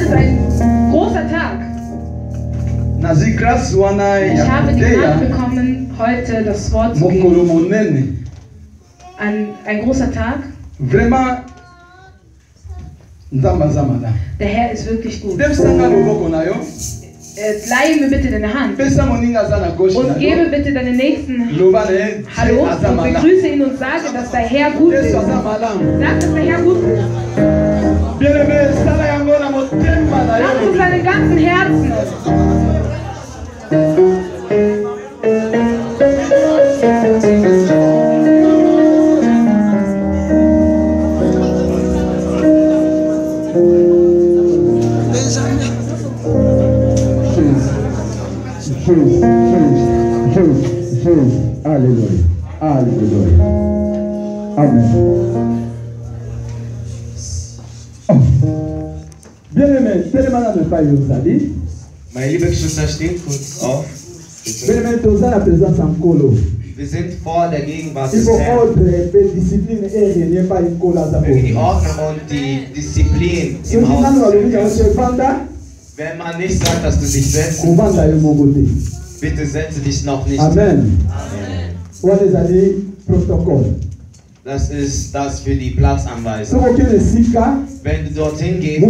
ist ein großer Tag. Ich habe die Gnade bekommen, heute das Wort zu geben. Ein großer Tag. Der Herr ist wirklich gut. Leihe mir bitte deine Hand und gebe bitte deinen Nächsten Hallo und begrüße ihn und sage, dass der Herr gut ist. Sag, dass der Herr gut ist. Sag zu seinem ganzen Herzen. Alléluia. Alléluia. Amen. Oh. Bien-aimé, tellement ne pas y aller. Meine liebe Geschwister, steht kurz auf. Bien-aimé, tu as la présence en colo. Wir sind vor der Gegenwart Il des faut Herrn. ordre, discipline et régner pas une cola. Die Ordnung und die Disziplin im Haus. Wenn man nicht sagt, dass du dich setzt, bitte setze dich noch nicht. Amen. Das ist das für die Platzanweisung. Wenn du dorthin gehst,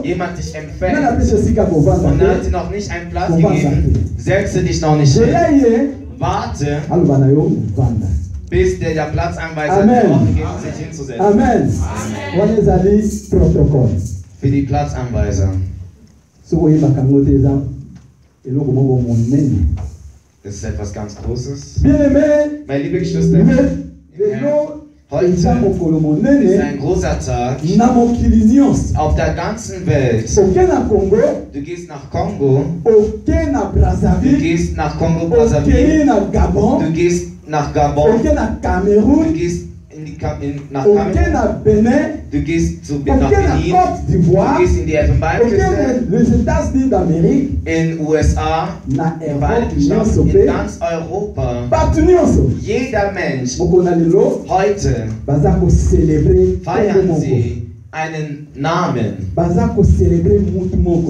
jemand dich empfängt und hat dir noch nicht einen Platz gegeben, setze dich noch nicht hin. Warte, bis der Platzanweiser dir auch gegeben sich hinzusetzen. Amen. Für die Platzanweiser. Das ist etwas ganz Großes. Meine liebe Geschwister, heute ist ein großer Tag auf der ganzen Welt. Du gehst nach Kongo, du gehst nach Kongo-Brazzaville, du gehst nach Gabon, du gehst nach Kamerun, du gehst nach Benin, du gehst in die Elfenbeinküste, in den USA, in den Vereinigten Staaten, in ganz Europa. Jeder Mensch heute feiern sie einen Namen.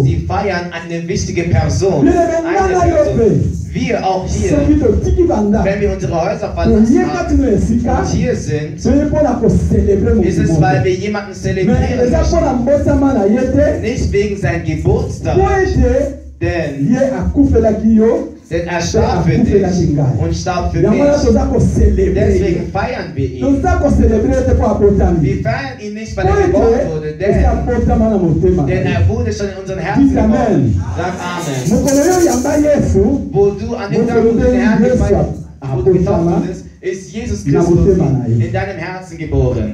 Sie feiern eine wichtige Person. Wir auch hier, wenn wir unsere Häuser verlassen haben und hier sind, ist es, weil wir jemanden zelebrieren möchten. Nicht wegen seinem Geburtstag, denn er starb für dich und starb für mich. Deswegen feiern wir ihn. Wir feiern ihn nicht, weil er geboren wurde, denn er wurde schon in unseren Herzen geboren. Sag Amen. Wo du an dem Tag, wo du den Herrn getauft wurdest, ist Jesus Christus in deinem Herzen geboren.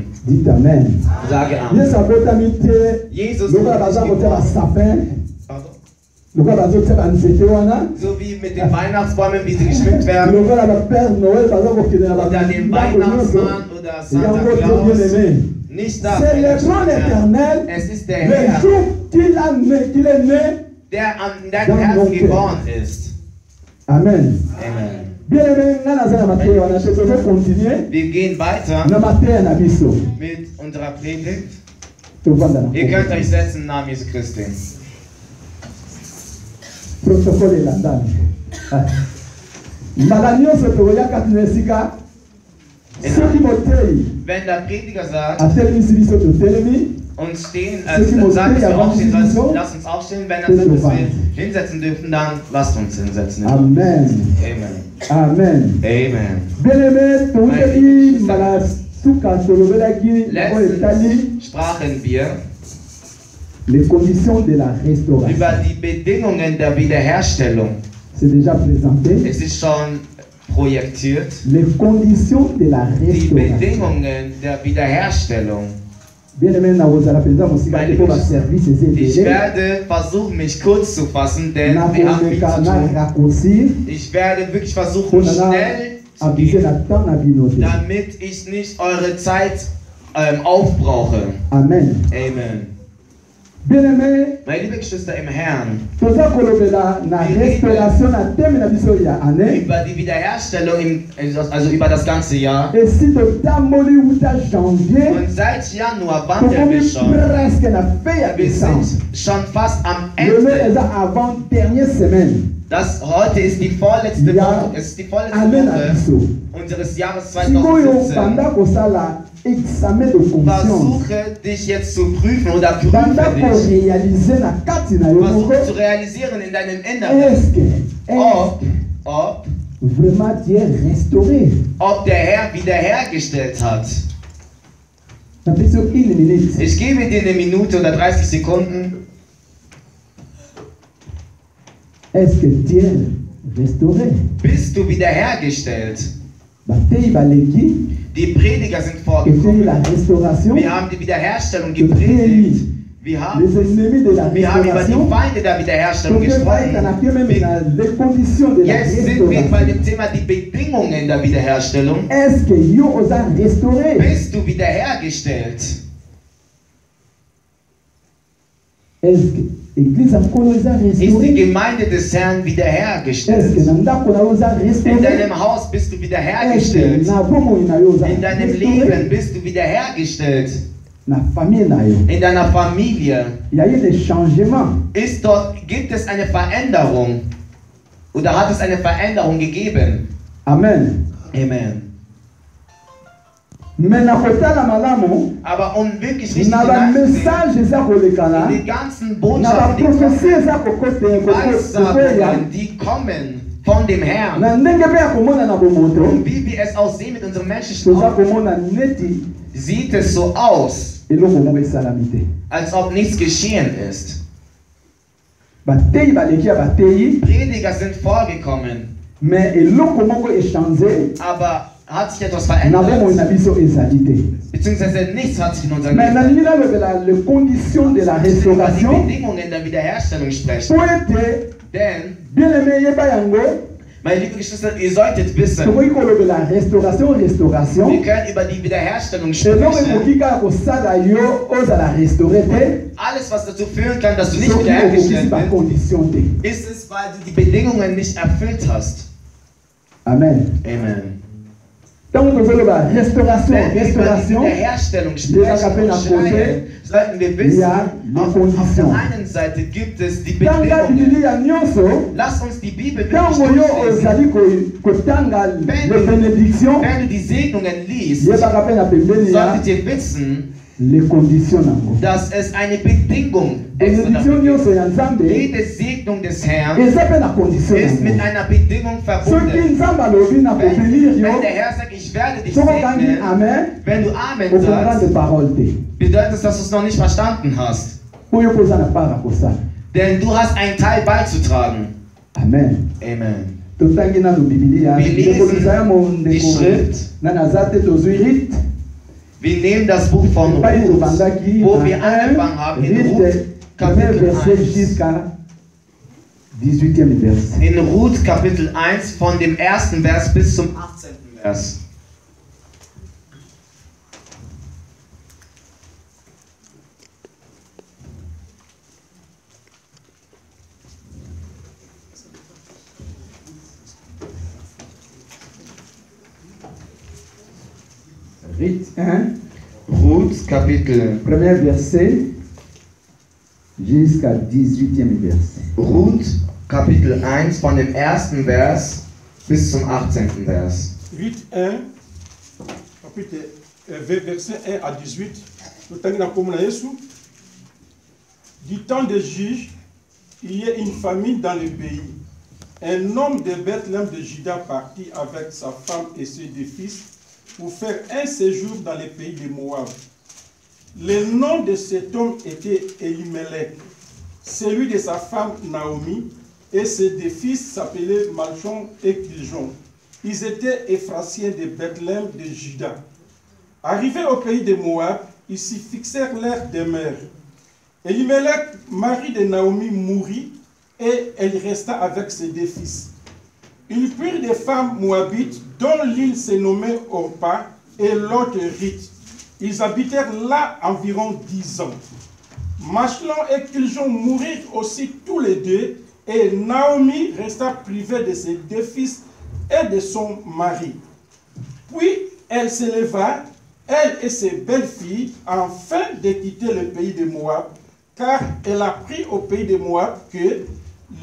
Sage Amen. Jesus wurde geboren. So wie mit den Weihnachtsbäumen, wie sie geschmückt werden. Oder den Weihnachtsmann oder Santa Claus. Nicht das. Es ist der Herr, der an deinem Herzen geboren ist. Amen. Amen. Wir gehen weiter mit unserer Predigt. Ihr könnt euch setzen im Namen Jesu Christi. Protocole landani. Wenn der Prediger sagt, uns stehen, sagt, dass wir aufstehen sollen, lasst uns aufstehen. Wenn er sagt, dass wir hinsetzen dürfen, dann lasst uns hinsetzen. Amen. Amen. Amen. Letztens sprachen wir les conditions de la restauration. Über die Bedingungen der Wiederherstellung. C'est déjà présenté. Es ist schon projektiert. Les conditions de la restauration. Die Bedingungen der Wiederherstellung. Ich werde versuchen, mich kurz zu fassen, denn wir haben viel zu tun. Ich werde wirklich versuchen, schnell zu gehen, damit ich nicht eure Zeit aufbrauche. Amen. Amen. Bien-aimés, meine liebe Geschwister im Herrn, über die Wiederherstellung, also über das ganze Jahr. Und seit Januar wandern wir schon. Wir sind schon fast am Ende. Das heute ist die vorletzte Woche. Es ist die vorletzte Woche unseres Jahres 2017. Versuche dich jetzt zu prüfen oder prüfe dich. Versuche zu realisieren in deinem Inneren, ob der Herr wiederhergestellt hat. Ich gebe dir eine Minute oder 30 Sekunden. Bist du wiederhergestellt? Die Prediger sind vorgekommen. Wir haben die Wiederherstellung gepredigt. Wir haben über die Feinde der Wiederherstellung gesprochen. Jetzt sind wir bei dem Thema die Bedingungen der Wiederherstellung. Bist du wiederhergestellt? Ist die Gemeinde des Herrn wiederhergestellt? In deinem Haus bist du wiederhergestellt. In deinem Leben bist du wiederhergestellt. In deiner Familie gibt es eine Veränderung. Oder hat es eine Veränderung gegeben? Amen. Amen. Aber um wirklich richtig die ganzen Botschaften, die kommen von dem Herrn, und wie wir es auch sehen mit unserem menschlichen Auge, sieht es so aus, als ob nichts geschehen ist. Prediger sind vorgekommen, aber hat sich etwas verändert? Beziehungsweise nichts hat sich in unserem Leben verändert. Über die Bedingungen der Wiederherstellung sprechen. Denn, meine lieben Geschwister, ihr solltet wissen, wir können über die Wiederherstellung sprechen. Alles, was dazu führen kann, dass du nicht wiederhergestellt bist, ist es, weil du die Bedingungen nicht erfüllt hast. Amen. Amen. Wenn wir über die Wiederherstellung sprechen, sollten wir wissen, auf der einen Seite gibt es die Bedingungen. Lass uns die Bibel wirklich durchlesen. Wenn du die Segnungen liest, solltet ihr wissen, dass es eine Bedingung ist. Jede Segnung des Herrn ist mit einer Bedingung verbunden. Wenn der Herr sagt, ich werde dich segnen, wenn du Amen sagst, bedeutet es, dass du es noch nicht verstanden hast. Denn du hast einen Teil beizutragen. Amen. Amen. Wir lesen die Schrift. Wir nehmen das Buch von Ruth, wo wir angefangen haben, in Ruth Kapitel 1. In Ruth Kapitel 1 von dem 1. Vers bis zum 18. Vers. Ruth Kapitel 1er verset jusqu'à 18e verset. Ruth Kapitel 1 von dem 1. Vers bis zum 18. Vers. Ruth 1 Kapitel verset 1 à 18. Du temps des juges, il y a une famine dans le pays. Un homme de Bethléem de Juda partit avec sa femme et ses deux fils pour faire un séjour dans le pays de Moab. Le nom de cet homme était Elimelech, celui de sa femme Naomi, et ses deux fils s'appelaient Malchon et Kiljon. Ils étaient Éphratiens de Bethléem de Juda. Arrivés au pays de Moab, ils s'y fixèrent leur demeure. Elimelech, mari de Naomi, mourut et elle resta avec ses deux fils. Ils prirent des femmes moabites dont l'une se nommait Orpa et l'autre Ruth. Ils habitèrent là environ 10 ans. Machlon et Kiljon mourirent aussi tous les deux, et Naomi resta privée de ses deux fils et de son mari. Puis elle s'éleva, elle et ses belles-filles, afin de quitter le pays de Moab, car elle a appris au pays de Moab que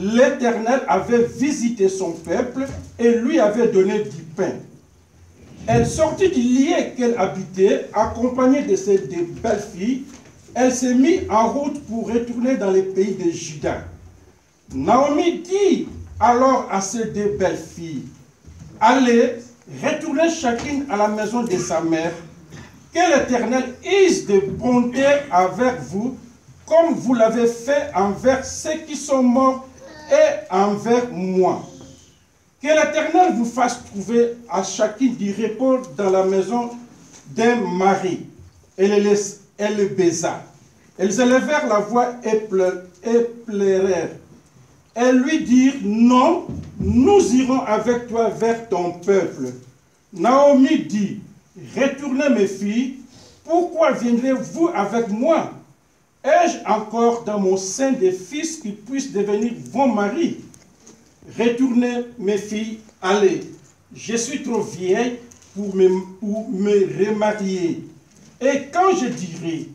l'Éternel avait visité son peuple et lui avait donné du pain. Elle sortit du lieu qu'elle habitait, accompagnée de ses deux belles-filles. Elle s'est mise en route pour retourner dans le pays de Juda. Naomi dit alors à ses deux belles-filles, « Allez, retournez chacune à la maison de sa mère, que l'Éternel use de bonté avec vous, comme vous l'avez fait envers ceux qui sont morts et envers moi. Que l'Éternel vous fasse trouver à chacune du repos dans la maison d'un mari. » Elle le baisa. Elles élevèrent la voix et pleurèrent. Elles lui dirent, « Non, nous irons avec toi vers ton peuple. » Naomi dit, « Retournez mes filles, pourquoi viendrez-vous avec moi? Ai-je encore dans mon sein des fils qui puissent devenir vos maris? Retournez mes filles, allez, je suis trop vieille pour me remarier. Et quand je dirai,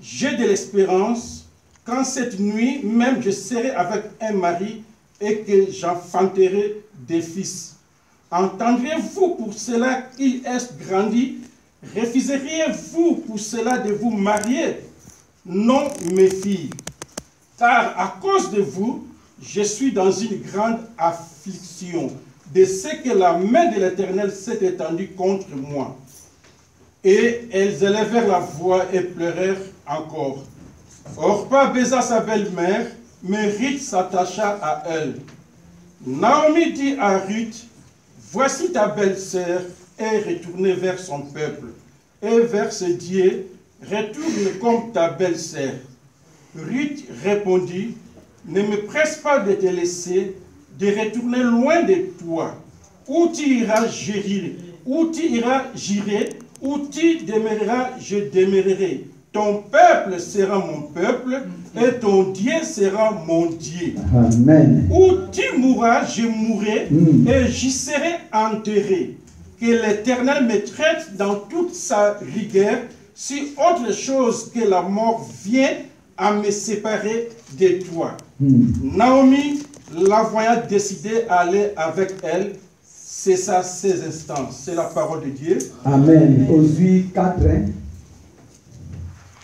j'ai de l'espérance, quand cette nuit même je serai avec un mari et que j'enfanterai des fils. Entendrez-vous pour cela qu'il est grandi? Refuseriez-vous pour cela de vous marier? Non, mes filles, car à cause de vous, je suis dans une grande affliction de ce que la main de l'Éternel s'est étendue contre moi. » Et elles élevèrent la voix et pleurèrent encore. Orpa baisa sa belle-mère, mais Ruth s'attacha à elle. Naomi dit à Ruth, « Voici ta belle-sœur, et retournez vers son peuple, et vers ses dieux, retourne comme ta belle-sœur. » Ruth répondit, « Ne me presse pas de te laisser, de retourner loin de toi. Où tu iras, j'irai. Où tu iras, j'irai. Où tu demeureras, je demeurerai. Ton peuple sera mon peuple, et ton Dieu sera mon Dieu. Amen. Où tu mourras, je mourrai, et j'y serai enterré. Que l'Éternel me traite dans toute sa rigueur, si autre chose que la mort vient à me séparer de toi. » Naomi, la voyant décider à aller avec elle, cessa ses instances. C'est la parole de Dieu. Amen. Osée 4.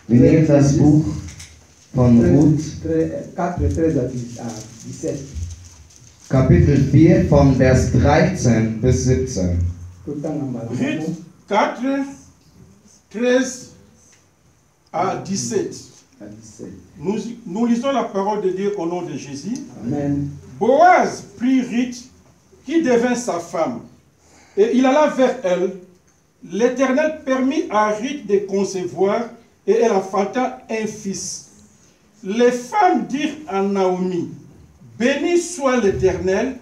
Wir nehmen das Buch von Ruth, 4, 13 à 17. Kapitel 4, von Vers 13 bis 17. Ruth 4, 13 à 17. Nous lisons la parole de Dieu au nom de Jésus. Amen. Boaz prit Ruth, qui devint sa femme, et il alla vers elle. L'Éternel permit à Ruth de concevoir, et elle enfanta un fils. Les femmes dirent à Naomi, « Béni soit l'Éternel,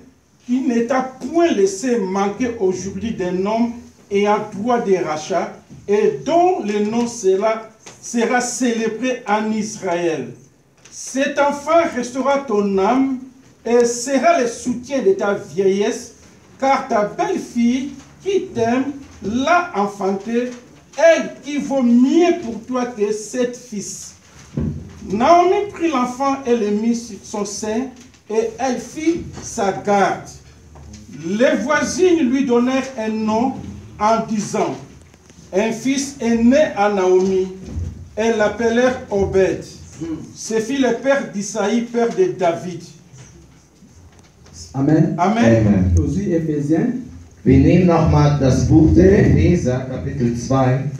qui ne t'a point laissé manquer aujourd'hui d'un homme ayant droit de rachat, et dont le nom sera célébré en Israël. Cet enfant restera ton âme et sera le soutien de ta vieillesse, car ta belle-fille qui t'aime l'a enfanté, elle qui vaut mieux pour toi que 7 fils. » Naomi prit l'enfant et le mit sur son sein, et elle fit sa garde. Les voisines lui donnèrent un nom en disant, « Un fils est né à Naomi. » Elles l'appelèrent Obed. Ce fut le père d'Isaïe, père de David. Amen. Amen. Osée Ephésiens. Wir nehmen nochmal das Buch der Epheser, Kapitel 2,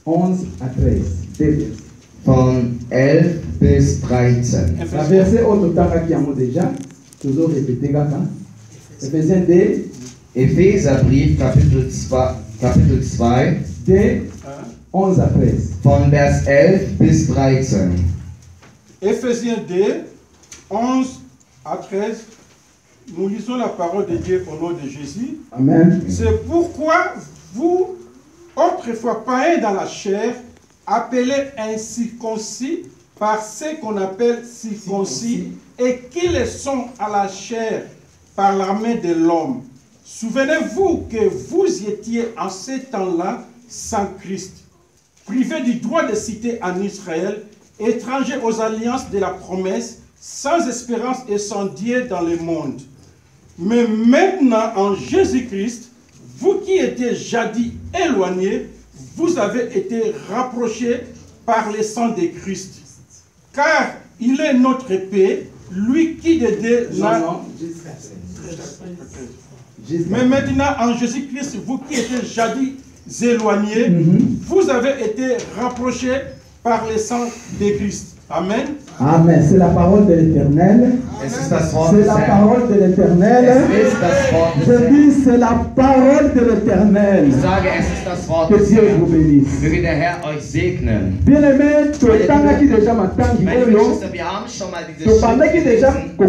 11 à 13. von 11 bis 13. La verset au total qui a déjà, toujours répété, Ephésiens 2. Epheserbrief, Kapitel 2, de 11 à 13. Von Vers 11 bis 13. Ephésiens 2, 11 à 13. Nous lisons la parole de Dieu au nom de Jésus. Amen. C'est pourquoi vous, autrefois païens dans la chair, appelé incirconcis par ce qu'on appelle circoncis, et qui le sont à la chair par la main de l'homme. Souvenez-vous que vous étiez en ces temps-là sans Christ, privés du droit de cité en Israël, étrangers aux alliances de la promesse, sans espérance et sans Dieu dans le monde. Mais maintenant, en Jésus-Christ, vous qui étiez jadis éloignés, vous avez été rapprochés par le sang de Christ. Car il est notre paix, lui qui de Dieu Mais maintenant, en Jésus-Christ, vous qui étiez jadis éloignés, vous avez été rapprochés par le sang de Christ. Amen. Amen. C'est la parole de l'Éternel. C'est la parole de l'Éternel. Je dis, c'est la parole de l'Éternel. Que Dieu vous bénisse. Bien-aimé, tu es déjà maintenant. Wir haben schon mal diese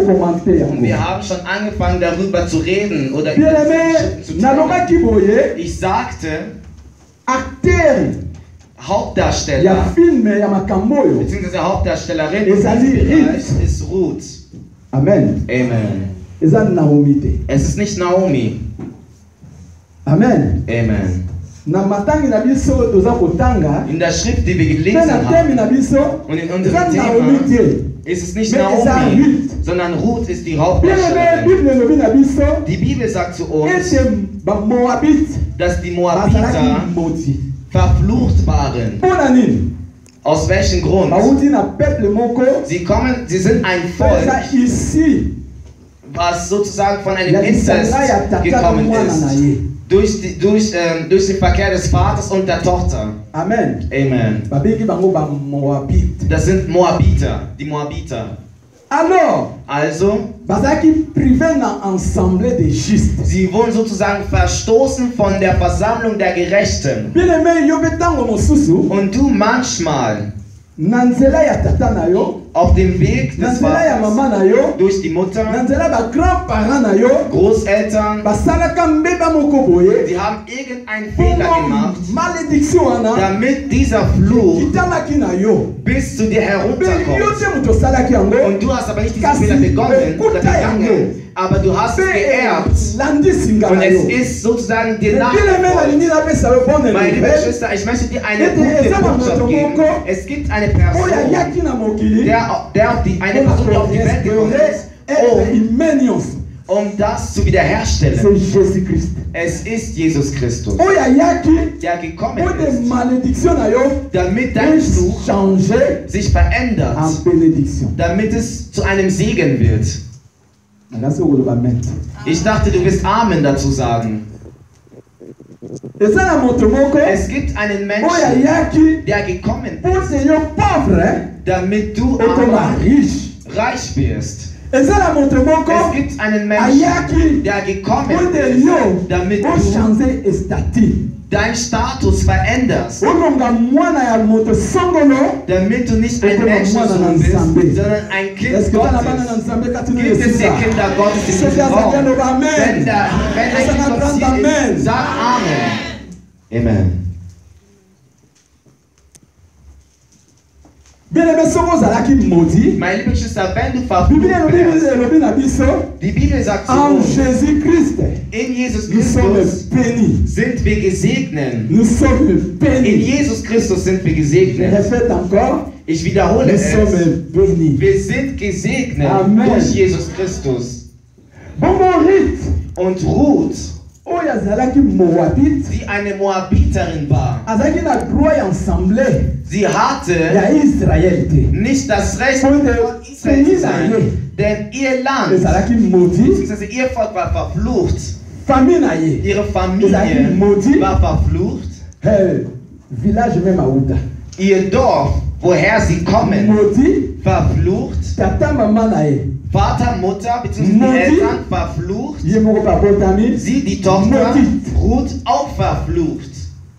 commentaire. Und wir haben schon angefangen darüber zu reden oder ich sagte, Hauptdarsteller bzw. Hauptdarstellerin ist Ruth. Amen. Amen. Es ist nicht Naomi. Amen. Amen. In der Schrift, die wir gelesen haben, und in unserem Thema ist es nicht Naomi, sondern Ruth ist die Hauptdarstellerin. Die Bibel sagt zu uns, dass die Moabiter verflucht waren. Aus welchem Grund? Sie sind ein Volk, was sozusagen von einem Inzest gekommen ist. Durch den Verkehr des Vaters und der Tochter. Amen. Amen. Das sind Moabiter, die Moabiter. Also, sie wurden sozusagen verstoßen von der Versammlung der Gerechten. Und du manchmal auf dem Weg des Vaters, durch die Mutter, Großeltern, sie haben irgendeinen Fehler gemacht, damit dieser Fluch bis zu dir herunterkommt. Und du hast aber nicht diesen Fehler begonnen oder begangen, aber du hast es geerbt. Und es ist sozusagen dir nachgefolgt. Meine liebe Schwester, ich möchte dir eine gute Botschaft geben. Es gibt eine Person, die auf die Welt gekommen ist, um das zu wiederherstellen. Es ist Jesus Christus, der gekommen ist, damit dein Fluch sich verändert, damit es zu einem Segen wird. Ich dachte, du wirst Amen dazu sagen. Es gibt einen Menschen, der gekommen ist, damit du reich wirst. Es gibt einen Menschen, der gekommen ist, damit du deinen Status veränderst. Damit du nicht ein Menschensohn bist, sondern ein Kind Gottes. Gibt es hier Kinder Gottes in diesem Raum? Wenn ein Kind Gottes hier ist, sag Amen. Amen. Meine liebe Schwester, wenn du verflucht wirst, die Bibel sagt zu uns, in Jesus Christus sind wir gesegnet. In Jesus Christus sind wir gesegnet. Ich wiederhole es. Wir sind gesegnet durch Jesus Christus. Und Ruth, die eine Moabiterin war, sie hatte nicht das Recht, von Israel zu sein, denn ihr Land, beziehungsweise ihr Volk war verflucht, ihre Familie war verflucht, ihr Dorf, woher sie kommen, verflucht, Vater, Mutter, beziehungsweise die Eltern verflucht, sie, die Tochter, Ruth, auch verflucht.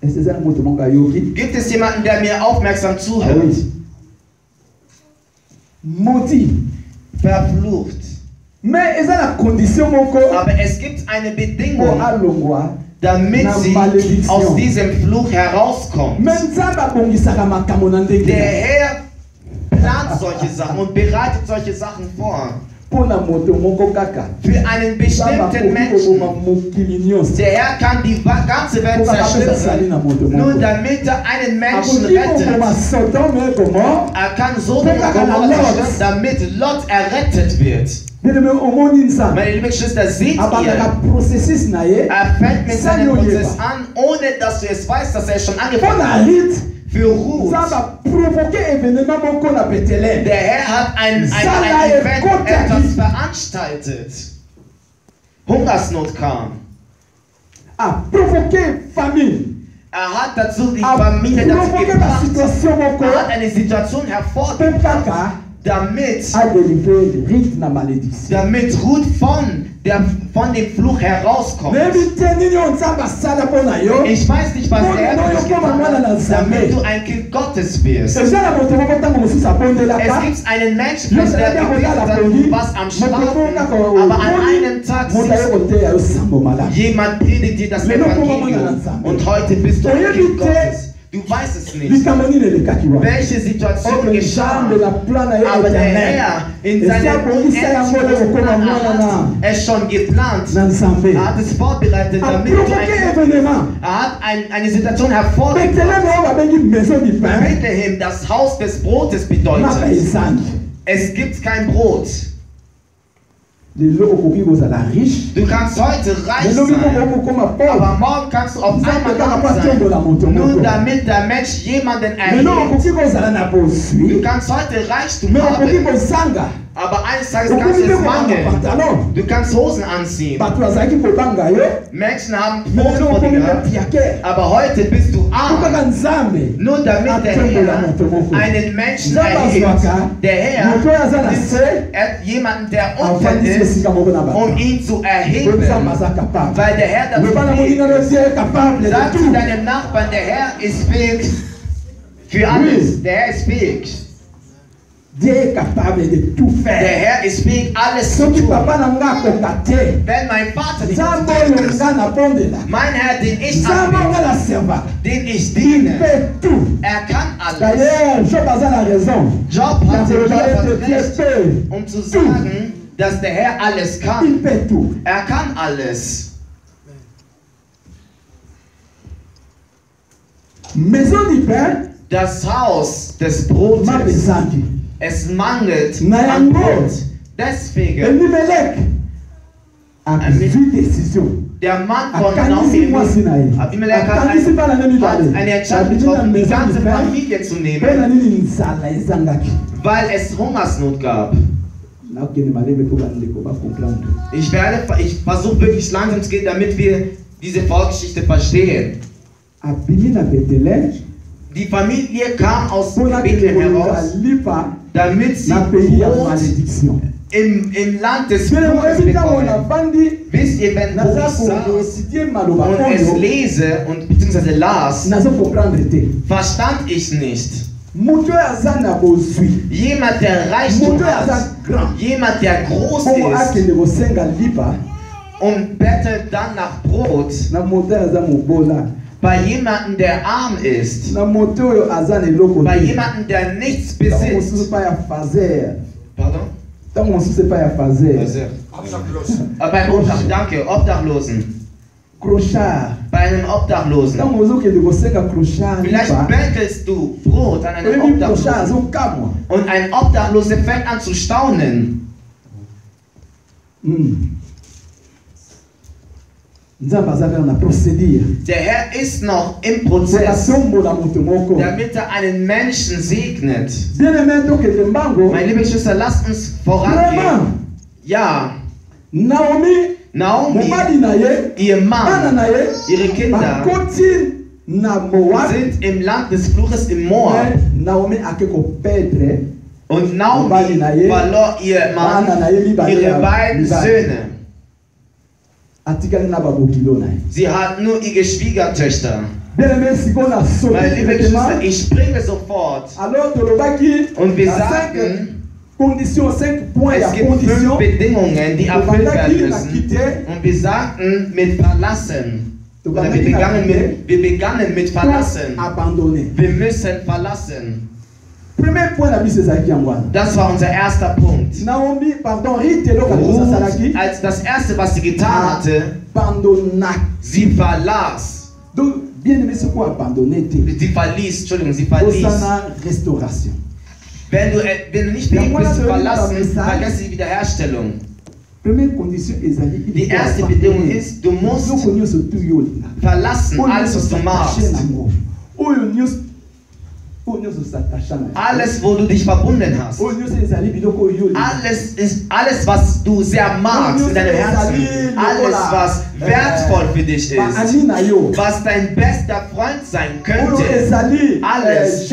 Gibt es jemanden, der mir aufmerksam zuhört? Verflucht. Aber es gibt eine Bedingung, damit sie aus diesem Fluch herauskommt. Der Herr plant solche Sachen und bereitet solche Sachen vor. Für einen bestimmten Menschen. Der Herr kann die ganze Welt zerstören, nur damit er einen Menschen rettet. Er kann Sodom und Gomorra zerstören, damit Lot errettet wird. Meine liebe Geschwister, seht ihr, er fängt mit seinem Prozess an, ohne dass du es weißt, dass er schon angefangen hat. Für Ruth. Der Herr hat ein Event, etwas veranstaltet. Hungersnot kam. Er hat dazu die Familie dazu gebracht. Er hat eine Situation hervorgebracht, damit Ruth von dem Fluch herauskommt. Ich weiß nicht, was der Herr für dich getan hat, damit du ein Kind Gottes wirst. Es gibt einen Menschen, der gebetet hat, du warst am Schlafen, aber an einem Tag siehst du, jemand predigt dir das Evangelium und heute bist du ein Kind Gottes. Du weißt es nicht, welche Situation geschah, aber der Herr in seinem unendlichen Plan hat es schon geplant. Er hat es vorbereitet, damit du er hat eine Situation hervorgebracht. Bethlehem, das Haus des Brotes bedeutet, es gibt kein Brot. Du kannst heute reich sein, aber morgen kannst du auf einmal arm sein, nur damit der Mensch jemanden erhebt. Du kannst heute Reichtum haben, aber eines Tages kannst du es mangeln. Du kannst Hosen anziehen. Menschen haben Brot vor dir gehabt, aber heute bist du arm. Nur damit der Herr einen Menschen erhebt. Der Herr ist jemanden, der unten ist, um ihn zu erheben. Weil der Herr dazu fähig ist. Sag zu deinem Nachbarn, der Herr ist fähig für alles. Der Herr ist fähig. Dieu est capable de tout faire. Der Herr ist fähig, alles zu tun. Wenn mein Vater nicht ist, mein Herr, den ich anbete, den ich diene, er kann alles. Job hat Recht, um zu sagen, dass der Herr alles kann. Er kann alles. Das Haus des Brotes. Es mangelt an Brot. Deswegen der Mann von Naomi, Abimelech hat eine Entscheidung getroffen, die ganze Familie zu nehmen, weil es Hungersnot gab. Ich versuche wirklich langsam zu gehen, damit wir diese Vorgeschichte verstehen. Die Familie kam aus Bethlehem heraus, damit sie Brot im Land des Fluches bekommen. Wisst ihr, wenn ich saß und es lese und beziehungsweise las, verstand ich nicht. Jemand, der Reichtum hat, jemand, der groß ist, und bettelt dann nach Brot, bei jemandem, der arm ist, bei jemandem, der nichts besitzt. Pardon? Beim Obdachlosen. Bei einem Obdachlosen. Vielleicht bettelst du Brot an einem Obdachlosen. Und ein Obdachloser fängt an zu staunen. Der Herr ist noch im Prozess, damit er einen Menschen segnet. Meine liebe Schwester, lasst uns vorangehen. Ja, Naomi, ihr Mann, ihre Kinder sind im Land des Fluches im Moab. Und Naomi verlor ihr Mann, ihre beiden Söhne. Sie hat nur ihre Schwiegertöchter. Meine liebe Geschwister, ich springe sofort. Und wir sagten, es gibt 5 Bedingungen, die erfüllt werden müssen. Und wir sagten, mit Verlassen. Oder wir begannen mit verlassen. Wir müssen verlassen. Das war unser erster Punkt. Ruth, als das erste, was sie getan hatte, sie verlas. Sie verließ. Wenn du nicht fähig bist zu verlassen, vergesse die Wiederherstellung. Die erste Bedingung ist, du musst verlassen alles, was du magst. Alles, wo du dich verbunden hast. Alles, was du sehr magst in deinem Herzen. Alles, was wertvoll für dich ist. Was dein bester Freund sein könnte. Alles,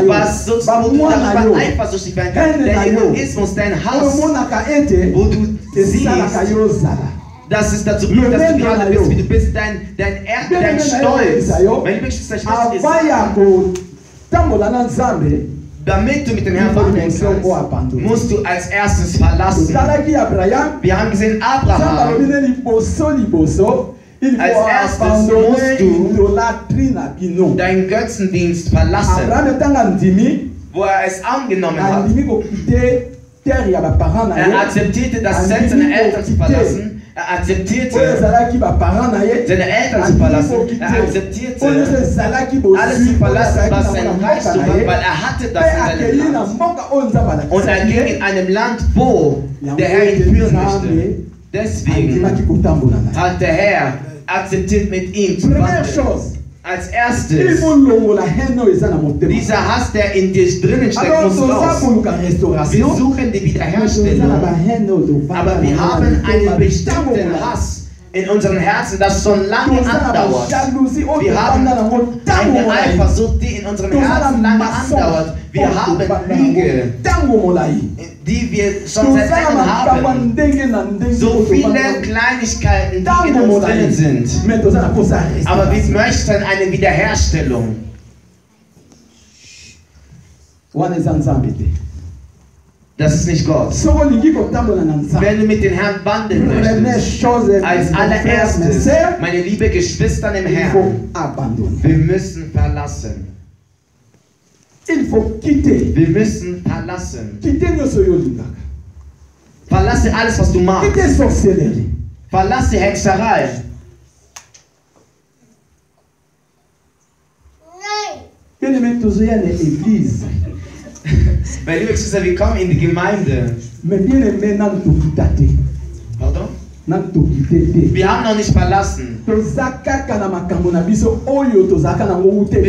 was sozusagen darüber eifersüchtig werden kann. Der Egoismus, dein Hass, wo du siehst, dass es dazu bringt, dass du gerade bist, wie du bist, dein Stolz. Mein Lieblingsschwester ist, damit du mit dem Herrn wandeln kannst, musst du als erstes verlassen. Wir haben gesehen, Abraham, als erstes musst du deinen Götzendienst verlassen, wo er es angenommen hat. Er akzeptierte das Selbst seiner Eltern zu verlassen. Er akzeptierte seine Eltern zu verlassen. Er akzeptierte alles zu verlassen, was sein Reichtum war, weil er hatte das in seinem Land. Und er ging in einem Land, wo der Herr ihn führen möchte. Deswegen hat der Herr akzeptiert, mit ihm zu wandeln. Als erstes, dieser Hass, der in dir drinnen steckt, muss raus. Wir suchen die Wiederherstellung, aber wir haben einen bestimmten Hass in unseren Herzen, das schon lange andauert. Wir haben eine Eifersucht, die in unserem Herzen lange andauert. Wir haben Lüge, die wir schon seit langem haben. So viele Kleinigkeiten, die in uns drin sind. Aber wir möchten eine Wiederherstellung. Das ist nicht Gott. Wenn du mit dem Herrn wandeln möchtest, als allererstes, meine liebe Geschwister im Herrn, wir müssen verlassen. Wir müssen verlassen. Verlasse alles, was du magst. Verlasse Hexerei. Meine liebe Geschwister, wir kommen in die Gemeinde. Pardon? Wir haben noch nicht verlassen. Wir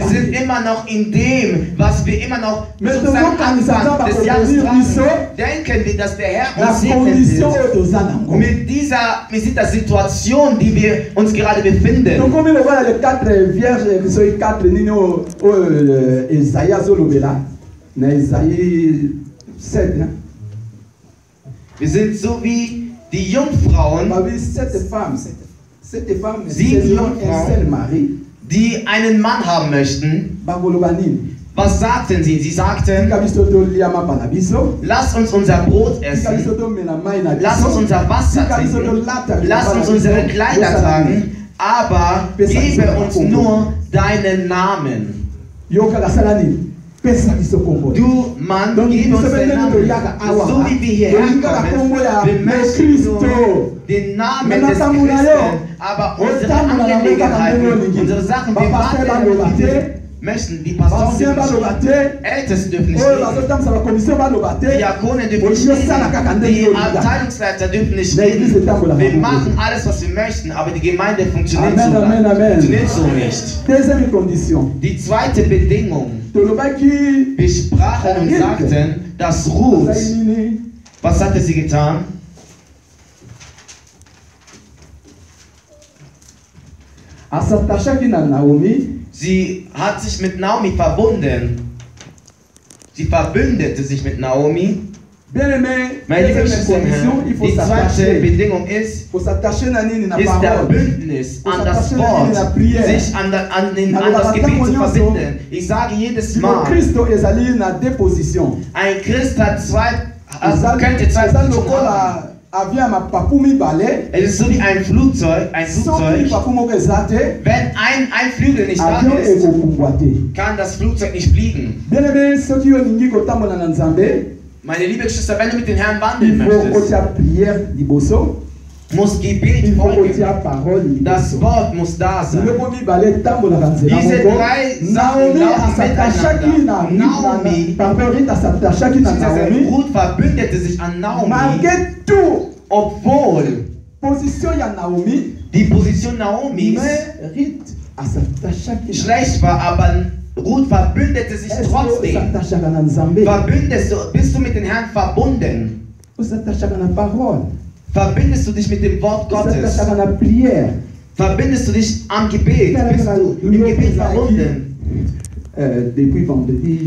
sind immer noch in dem, was wir immer noch sozusagen Anfang des Jahres tragen. Denken wir, dass der Herr uns segnen wird. Mit dieser Situation, die wir uns gerade befinden. Wir sind so wie die Jungfrauen, 7 Jungfrauen, die einen Mann haben möchten. Was sagten sie? Sie sagten, lass uns unser Brot essen, lass uns unser Wasser trinken, lass uns unsere Kleider tragen, aber gebe uns nur deinen Namen. Du Mann, gib uns den Namen. So wie wir hierher kommen, wir möchten nur den Namen des Christen, aber unsere Angelegenheiten, unsere Sachen, wir wandeln möchten, die Pastoren dürfen nicht, Ältesten dürfen nicht, die Diakonen dürfen nicht, die Abteilungsleiter dürfen nicht reden. Wir machen alles, was wir möchten, aber die Gemeinde funktioniert so nicht. Die zweite Bedingung, wir sprachen und sagten, dass Ruth, was hatte sie getan? Sie hat sich mit Naomi verbunden. Sie verbündete sich mit Naomi. Meine liebe Geschwister, die zweite Bedingung ist der Bündnis an das Wort, sich an das Gebet zu verbinden. Ich sage jedes Mal, ein Christ hat könnte zwei Positionen haben. Es ist so wie ein Flugzeug. Wenn ein Flügel nicht da ist, kann das Flugzeug nicht fliegen. Meine liebe Geschwister, wenn du mit den Herrn wandeln möchtest, muss Gebet folgen. Das Wort muss da sein. Diese drei Sachen laufen miteinander. Ruth verbündete sich an Naomi, obwohl die Position Naomis schlecht war, aber Ruth verbündete sich trotzdem. Bist du mit den Herrn verbunden? Verbindest du dich mit dem Wort Gottes? Verbindest du dich am Gebet? Bist du im Gebet verbunden?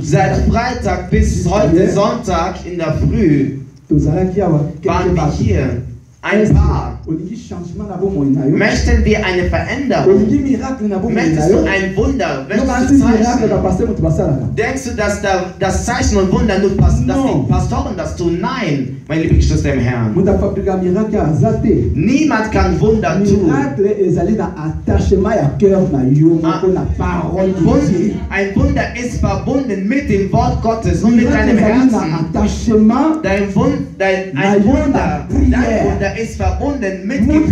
Seit Freitag bis heute Sonntag in der Früh waren wir hier. Ein Paar. Möchten wir eine Veränderung? Möchtest du ein Wunder? Denkst du, dass das Zeichen und Wunder nur dass die Pastoren das tun? Nein, meine liebe Geschwister im Herrn. Niemand kann Wunder tun. Ein Wunder ist verbunden mit dem Wort Gottes und mit deinem Herzen. Dein Wunder ist verbunden mit Gebet.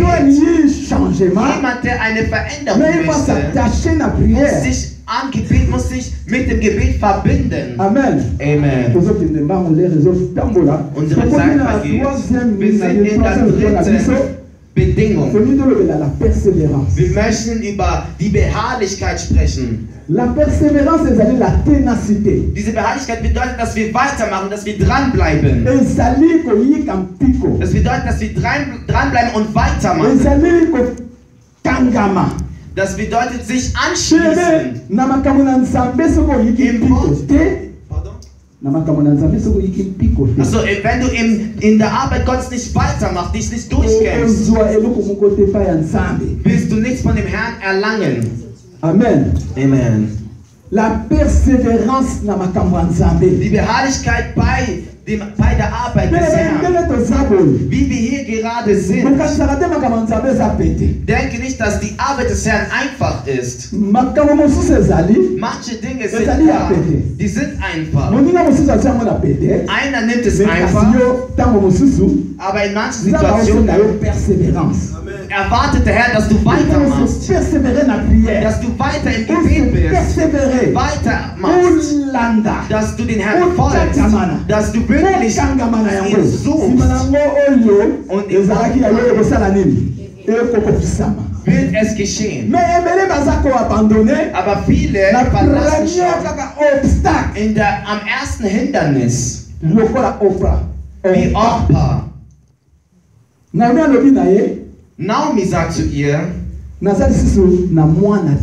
Jemand, der eine Veränderung möchte, muss sich mit dem Gebet verbinden. Amen. Amen. Unsere Zeit vergeht. Wir sind in der dritten Bedingung. Wir möchten über die Beharrlichkeit sprechen. La persévérance est la ténacité. Diese Beharrlichkeit bedeutet, dass wir weitermachen, dass wir dranbleiben. Das bedeutet, dass wir dranbleiben und weitermachen. Das bedeutet, sich anschließen. Also, wenn du in der Arbeit Gottes nicht weitermachst, dich nicht durchkämpfst, wirst du nichts von dem Herrn erlangen. Amen. Amen. La persévérance na makambo ya Nzambe. Die Beharrlichkeit bei der Arbeit des Herrn. Wie wir hier gerade sind. Denke nicht, dass die Arbeit des Herrn einfach ist. Manche Dinge sind da, die sind einfach. Einer nimmt es einfach, aber in manchen Situationen erwartet der Herr, dass du weitermachst. Dass du weiter im Gebet bist. Weitermachst. Dass du den Herrn folgst. Dass du wirklich ihn suchst. Und wird es geschehen. Aber viele verlassen schon am ersten Hindernis. Wie Orpa. Naomi sagt zu ihr,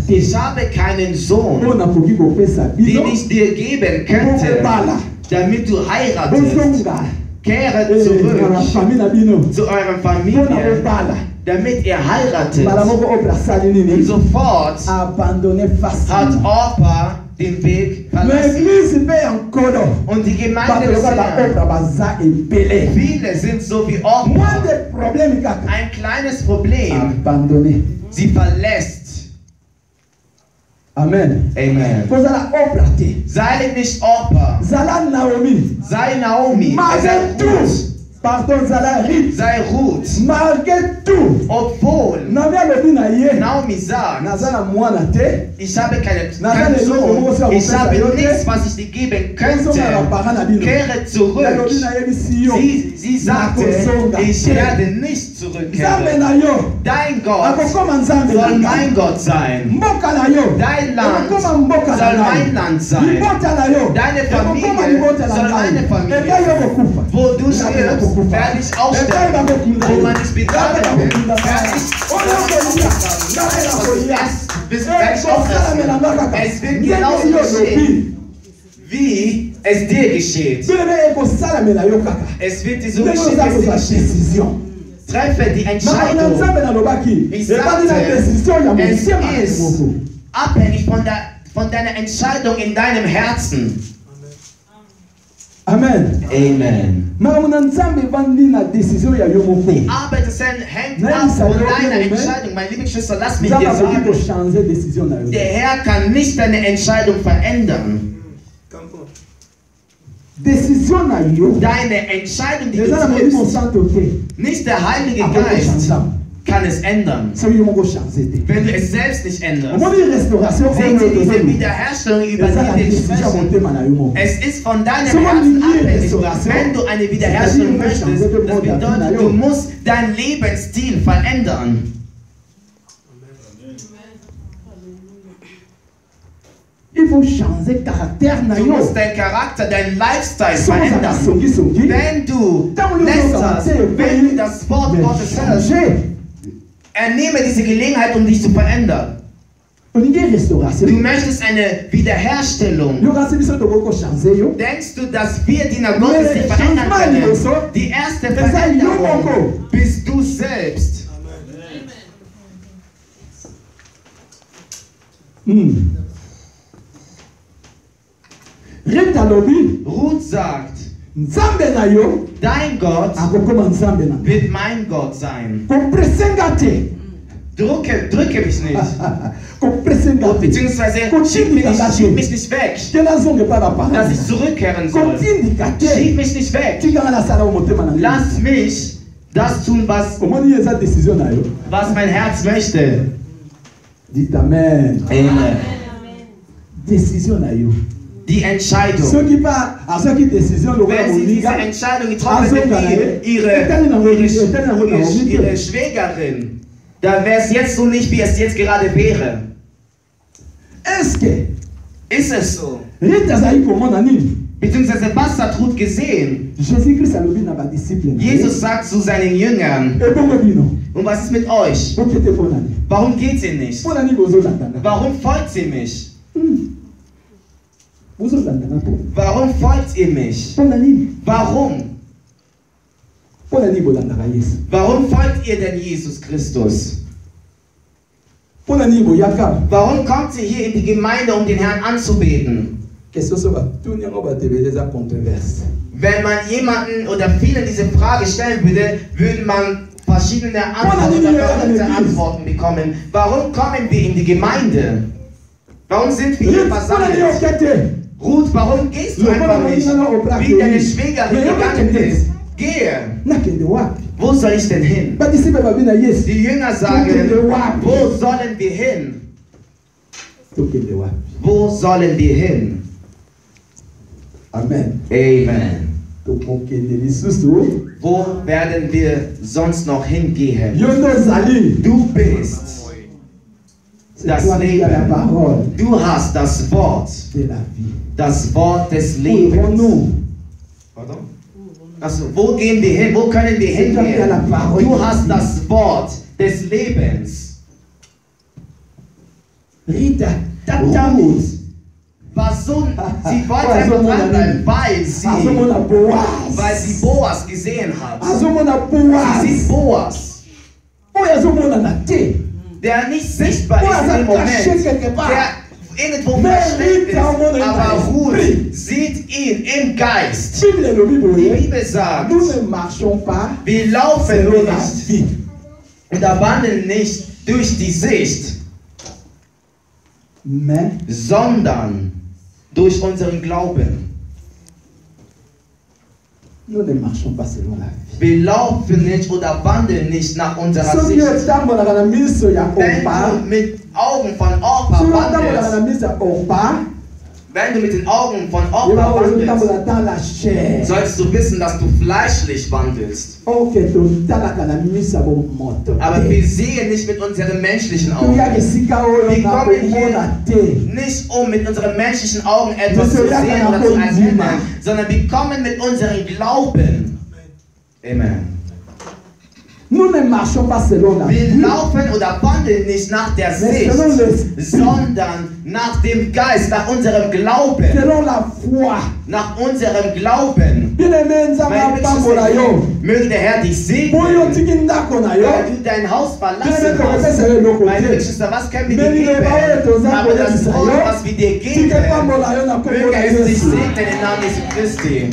ich habe keinen Sohn, den ich dir geben könnte, damit du heiratest. Kehre zurück zu eurer Familie, damit ihr heiratet. Und sofort hat Orpa den Weg verlassen. Und die Gemeinde des Herrn, viele sind so wie Orpa. Ein kleines Problem. Sie verlässt. Amen. Amen. Sei nicht Orpa. Sei Naomi. Sei Ruth. Obwohl Naomi sagt, ich habe keinen Sohn, ich habe nichts, was ich dir geben könnte. Kehre zurück. Sie sagte, ich werde nicht zurückkehren. Dein Gott soll mein Gott sein. Dein Land soll mein Land sein. Deine Familie soll meine Familie sein. Wo du stirbst, werde ich auch sterben. Wo man es begraben will, werde ich es wird genauso geschehen, wie es dir geschieht. Es wird dir so geschehen. Treffe die Entscheidung. Ich sagte, es ist abhängig von deiner Entscheidung in deinem Herzen. Amen. Amen. Die Arbeit des Herrn hängt ab von deiner Entscheidung. Meine liebe Geschwister, lass mich dir sagen, der Herr kann nicht deine Entscheidung verändern. Deine Entscheidung, die du triffst, nicht der Heilige Geist kann es ändern, wenn du es selbst nicht änderst. Sehen Sie diese Wiederherstellung, über die wir sprechen. Es ist von deinem Herzen abhängig. Wenn du eine Wiederherstellung möchtest, das bedeutet, du musst deinen Lebensstil verändern. Il faut changer caractère. Du musst deinen Charakter, deinen Lifestyle verändern. Wenn du lästerst, wenn du das Wort Gottes hörst, ernehme diese Gelegenheit, um dich zu verändern. Du möchtest eine Wiederherstellung. Denkst du, dass wir Diener Gottes dich verändern können? Die erste Veränderung bist du selbst. Ruth sagt, dein Gott wird mein Gott sein. Drücke mich nicht. Beziehungsweise schieb mich nicht weg, dass ich zurückkehren soll. Schieb mich nicht weg. Lass mich das tun, was mein Herz möchte. Amen. Amen. Die Entscheidung. Wenn sie diese Entscheidung getroffen hätten, ihre Schwägerin, dann wäre es jetzt so nicht, wie es jetzt gerade wäre. Ist es so? Beziehungsweise was hat Ruth gesehen? Jesus sagt zu seinen Jüngern, und was ist mit euch? Warum geht ihr nicht? Warum folgt ihr mich? Warum folgt ihr mich? Warum? Warum folgt ihr denn Jesus Christus? Warum kommt ihr hier in die Gemeinde, um den Herrn anzubeten? Wenn man jemanden oder vielen diese Frage stellen würde, würde man verschiedene Antworten oder verrückte Antworten bekommen. Warum kommen wir in die Gemeinde? Warum sind wir hier versammelt? Ruth, warum gehst du einfach nicht, wie deine Schwägerin gegangen ist? Gehe. Wo soll ich denn hin? Die Jünger sagen, wo sollen wir hin? Wo sollen wir hin? Amen. Amen. Wo werden wir sonst noch hingehen? Du bist das Leben. Du hast das Wort. Das Wort des Lebens. Also, wo gehen wir hin? Wo können wir hingehen? Du hast das Wort des Lebens. Ruth war so, sie wollte einfach dranbleiben, weil sie Boas gesehen hat. Sie sieht Boas, der nicht sichtbar ist in dem Moment, der irgendwo versteckt ist, aber Ruth sieht ihn im Geist. Die Bibel sagt, wir laufen nicht und wandeln nicht durch die Sicht, sondern durch unseren Glauben. Wir laufen nicht oder wandeln nicht nach unserer Sicht. Wenn du mit Augen von Orpa wandelst, wenn du mit den Augen von Orpa wandelst, sollst du wissen, dass du fleischlich wandelst. Aber wir sehen nicht mit unseren menschlichen Augen. Wir kommen hier nicht, um mit unseren menschlichen Augen etwas zu sehen oder zu erkennen, sondern wir kommen mit unserem Glauben. Amen. Wir laufen oder wandeln nicht nach der Sicht, sondern nach dem Geist, nach unserem Glauben. Nach unserem Glauben. Möge der Herr dich segnen, weil du dein Haus verlassen hast. Meine Geschwister, was können wir dir geben? Aber das Wort, was wir dir geben, möge es dich segnen im Namen Jesu Christi.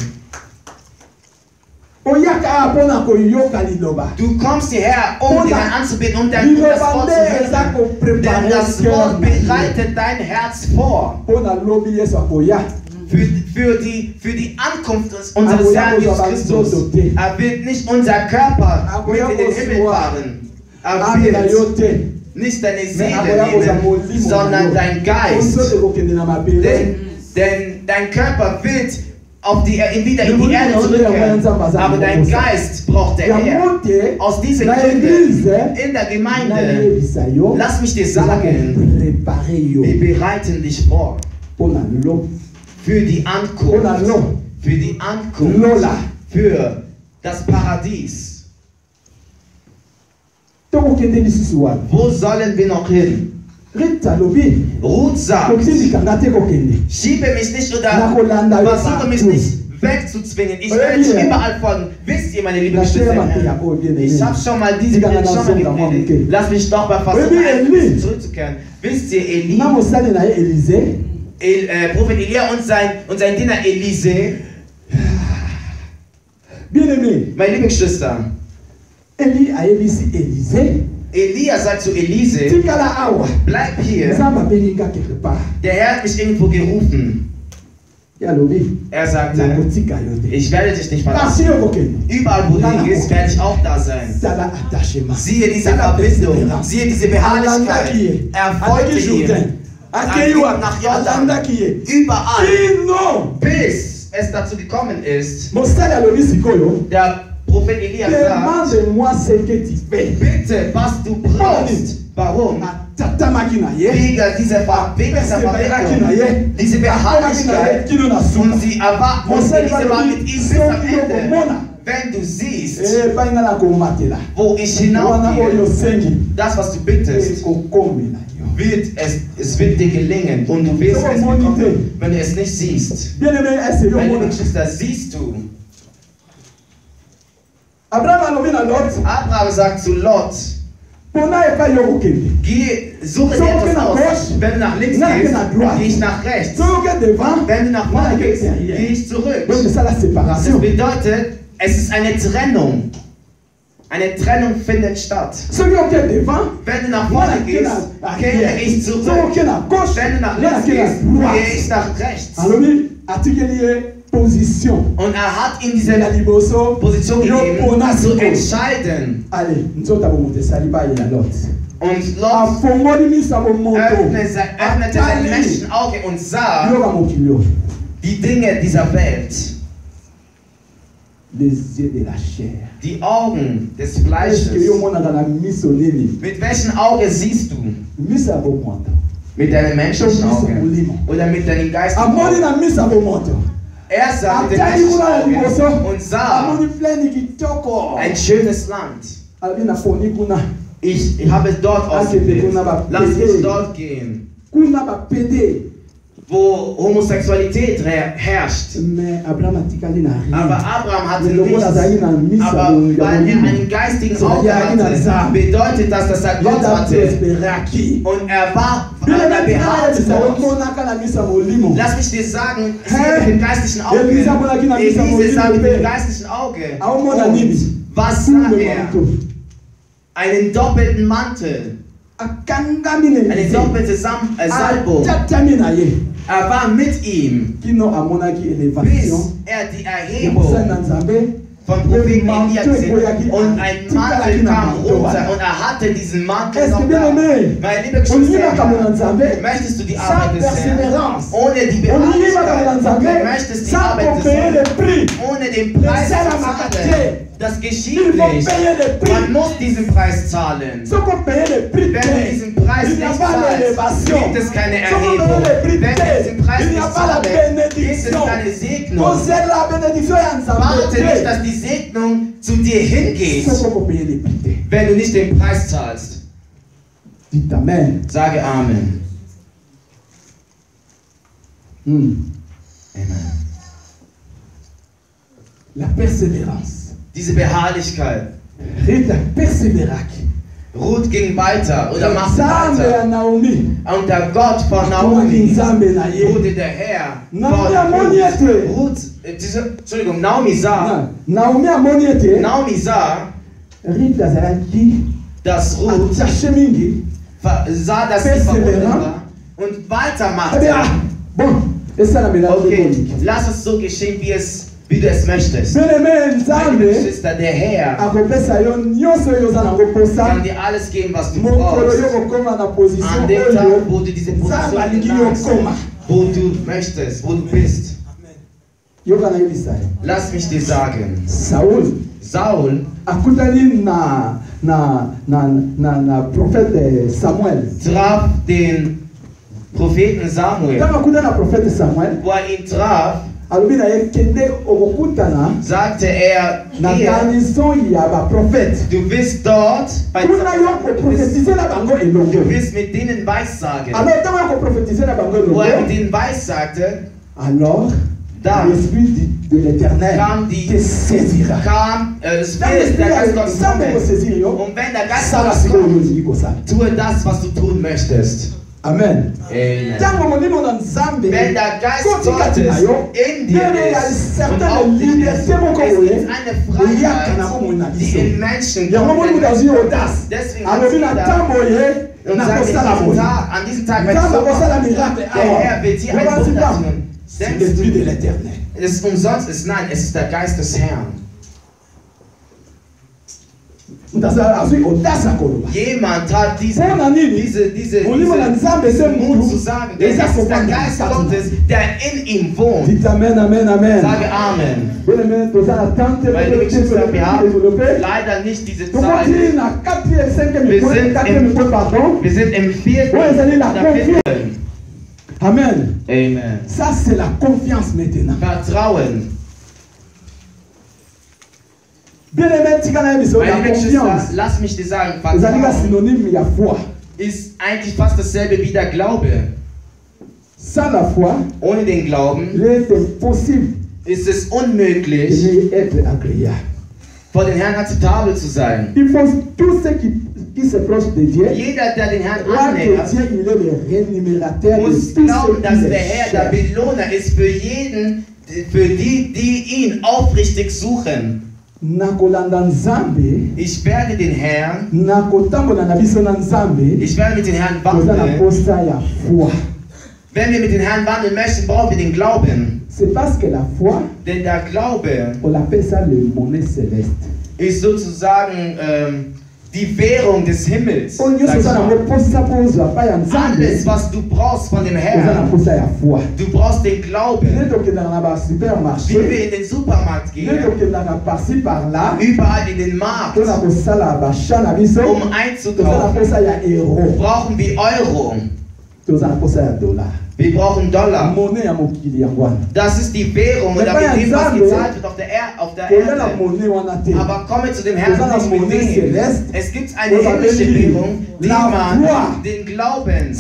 Du kommst hierher, um den anzubeten, um dein Wort zu hören. Denn das Wort bereitet dein Herz vor. Für die Ankunft unseres Herrn Jesus Christus. Er wird nicht unser Körper mit in den Himmel fahren. Er wird nicht deine Seele nehmen, sondern dein Geist. Denn dein Körper wird wieder in die Erde zurückkehren. Aber dein Geist braucht der Herr. Aus diesen Gründen in der Gemeinde, lass mich dir sagen, wir bereiten dich vor für die Ankunft, für das Paradies. Wo sollen wir noch hin? Ruth sagt, schiebe mich nicht oder versuche mich nicht wegzuzwingen. Ich werde dich überall folgen. Wisst ihr, meine lieben Geschwister, ich habe schon mal diese Predigt schon mal gepredigt. Lass mich doch mal versuchen, zurückzukehren. Wisst ihr, Prophet Elia und sein Diener Elise, meine lieben Geschwister, Elia sagt zu Elise, bleib hier. Der Herr hat mich irgendwo gerufen. Er sagte, ich werde dich nicht verlassen. Überall, wo du hingehst, werde ich auch da sein. Siehe diese Verbindung, siehe diese Beharrlichkeit. Er folgte ihm. Er ging nach Jordan. Überall. Bis es dazu gekommen ist. Der Prophet Elia sagt, bitte, was du brauchst. Warum? Wegen dieser Verbindung, diese Beharrlichkeit. Und sie erwarten, und diese war mit ihm bis am Ende. Wenn du siehst, wo ich hinaufgehe, das, was du bittest, es wird dir gelingen. Und du wirst es bekommen, wenn du es nicht siehst. Meine liebe Geschwister, siehst du? Abraham sagt zu Lot, suche dir etwas aus. Wenn du nach links gehst, gehe ich nach rechts. Wenn du nach vorne gehst, gehe ich zurück. Das bedeutet, es ist eine Trennung. Eine Trennung findet statt. Wenn du nach vorne gehst, gehe ich zurück. Wenn du nach links gehst, gehe ich nach rechts. Und er hat ihm diese Position gegeben, zu entscheiden. Und Lot öffnete sein Menschenauge und sah die Dinge dieser Welt. Die Augen des Fleisches. Mit welchem Auge siehst du? Mit deinem menschlichen Auge oder mit deinem geistigen Auge? Er sah mit dem menschlichen Auge und sah ein schönes Land. Ich habe es dort ausgewählt. Lass mich dort gehen. Wo Homosexualität herrscht. Aber Abraham hatte nichts. Aber weil er einen geistigen Auge hatte, bedeutet das, dass er Gott hatte. Und er beharrte dort. Lass mich dir sagen, sieh mit dem geistlichen Auge. Elise sah mit dem geistlichen Auge. Und was sah er? Einen doppelten Mantel. Eine doppelte Salbung. Er war mit ihm, bis er die Erhebung von Propheten Elia gesehen hat. Und ein Mantel kam runter und er hatte diesen Mantel noch da. Meine liebe Geschwister, möchtest du die Arbeit des Herrn ohne die Beharrlichkeit? Du möchtest die Arbeit des Herrn ohne den Preis zu zahlen. Das geschieht nicht. Man muss diesen Preis zahlen. Wenn du diesen Preis nicht zahlst, gibt es keine Erhebung. Wenn du diesen Preis nicht zahlst, gibt es keine Segnung. Warte nicht, dass die Segnung zu dir hingeht, wenn du nicht den Preis zahlst. Sage Amen. Amen. La persévérance. Diese Beharrlichkeit. Ruth ging weiter oder machte weiter. Und der Gott von Naomi wurde der Herr von Ruth. Entschuldigung, Naomi sah, dass Ruth sah, dass sie verbunden war und weitermachte. Okay, lass es so geschehen, wie du es möchtest. Meine Geschwister, der Herr kann dir alles geben, was du brauchst. An dem Tag, wo du diese Position hast, wo du möchtest, wo du bist. Lass mich dir sagen, Saul traf den Propheten Samuel. Wo er ihn traf, sagte er, du bist dort bei du wirst mit denen weissagen. Wo er mit denen weissagte, dann kam das Bild der Geist Gottes kommen. Und wenn der Geist Gottes kommt, tue das, was du tun möchtest. Amen. Amen. Wenn der Geist Gottes in dir ist und auf dich ist, es ist eine Freiheit, die in Menschen kommt. Deswegen hat sie da und sagt, an diesem Tag wird der Herr wird hier ein Wunder tun. Denkst du, es ist umsonst ist? Nein, es ist der Geist des Herrn. Jemand hat diesen Mut zu sagen, denn es ist der Geist Gottes, der in ihm wohnt. Amen, Amen, Amen. Sage Amen. Weil wir haben leider nicht diese Zeit. Wir sind im vierten Kapitel. Amen. Amen. Ça c'est la confiance maintenant. Vertrauen. Lass mich dir sagen, Vertrauen ist eigentlich fast dasselbe wie der Glaube. Ohne den Glauben ist es unmöglich, vor den Herrn akzeptabel zu sein. Jeder, der den Herrn annähert, muss glauben, dass der Herr der Belohner ist für jeden, für die ihn aufrichtig suchen. Ich werde den Herrn, ich werde mit den Herrn wandeln. Wenn wir mit den Herrn wandeln möchten, brauchen wir den Glauben. Denn der Glaube ist sozusagen die Währung des Himmels. Alles, was du brauchst von dem Herrn, du brauchst den Glauben. Wie wir in den Supermarkt gehen, überall in den Markt, um einzukaufen, brauchen wir Euro. Wir brauchen Dollar. Das ist die Währung, oder mit dem, was gezahlt wird auf der Erde. Aber komme zu dem Herrn nicht mit dem. Es gibt eine himmlische Währung, die man den Glauben nennt.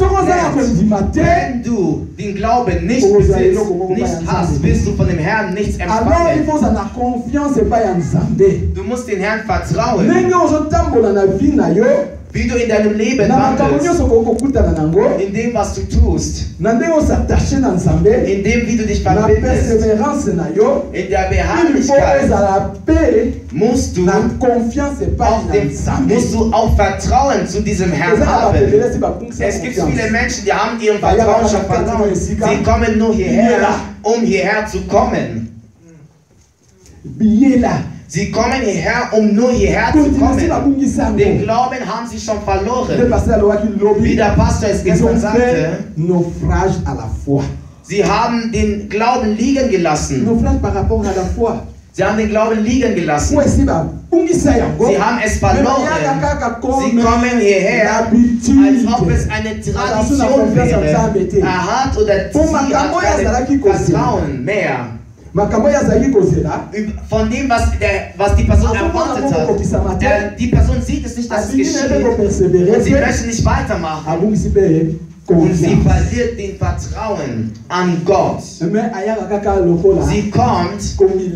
Wenn du den Glauben nicht besitzt, nicht hast, wirst du von dem Herrn nichts empfangen. Du musst den Herrn vertrauen. Wie du in deinem Leben wandelst, in dem, was du tust, in dem, wie du dich verbindest, in der Beharrlichkeit, musst du auch Vertrauen zu diesem Herrn haben. Es gibt viele Menschen, die haben ihren Vertrauen schon verloren. Sie kommen nur hierher, um hierher zu kommen. Sie kommen hierher, um nur hierher zu kommen. Den Glauben haben sie schon verloren. Wie der Pastor es gestern sagte, sie haben den Glauben liegen gelassen. Sie haben den Glauben liegen gelassen. Sie haben es verloren. Sie kommen hierher, als ob es eine Tradition wäre. Er hat oder sie hat kein Vertrauen mehr. Von dem, was die Person erwartet hat. Die Person sieht es nicht, dass es geschieht. Und sie möchte nicht weitermachen. Und sie verliert den Vertrauen an Gott. Sie kommt,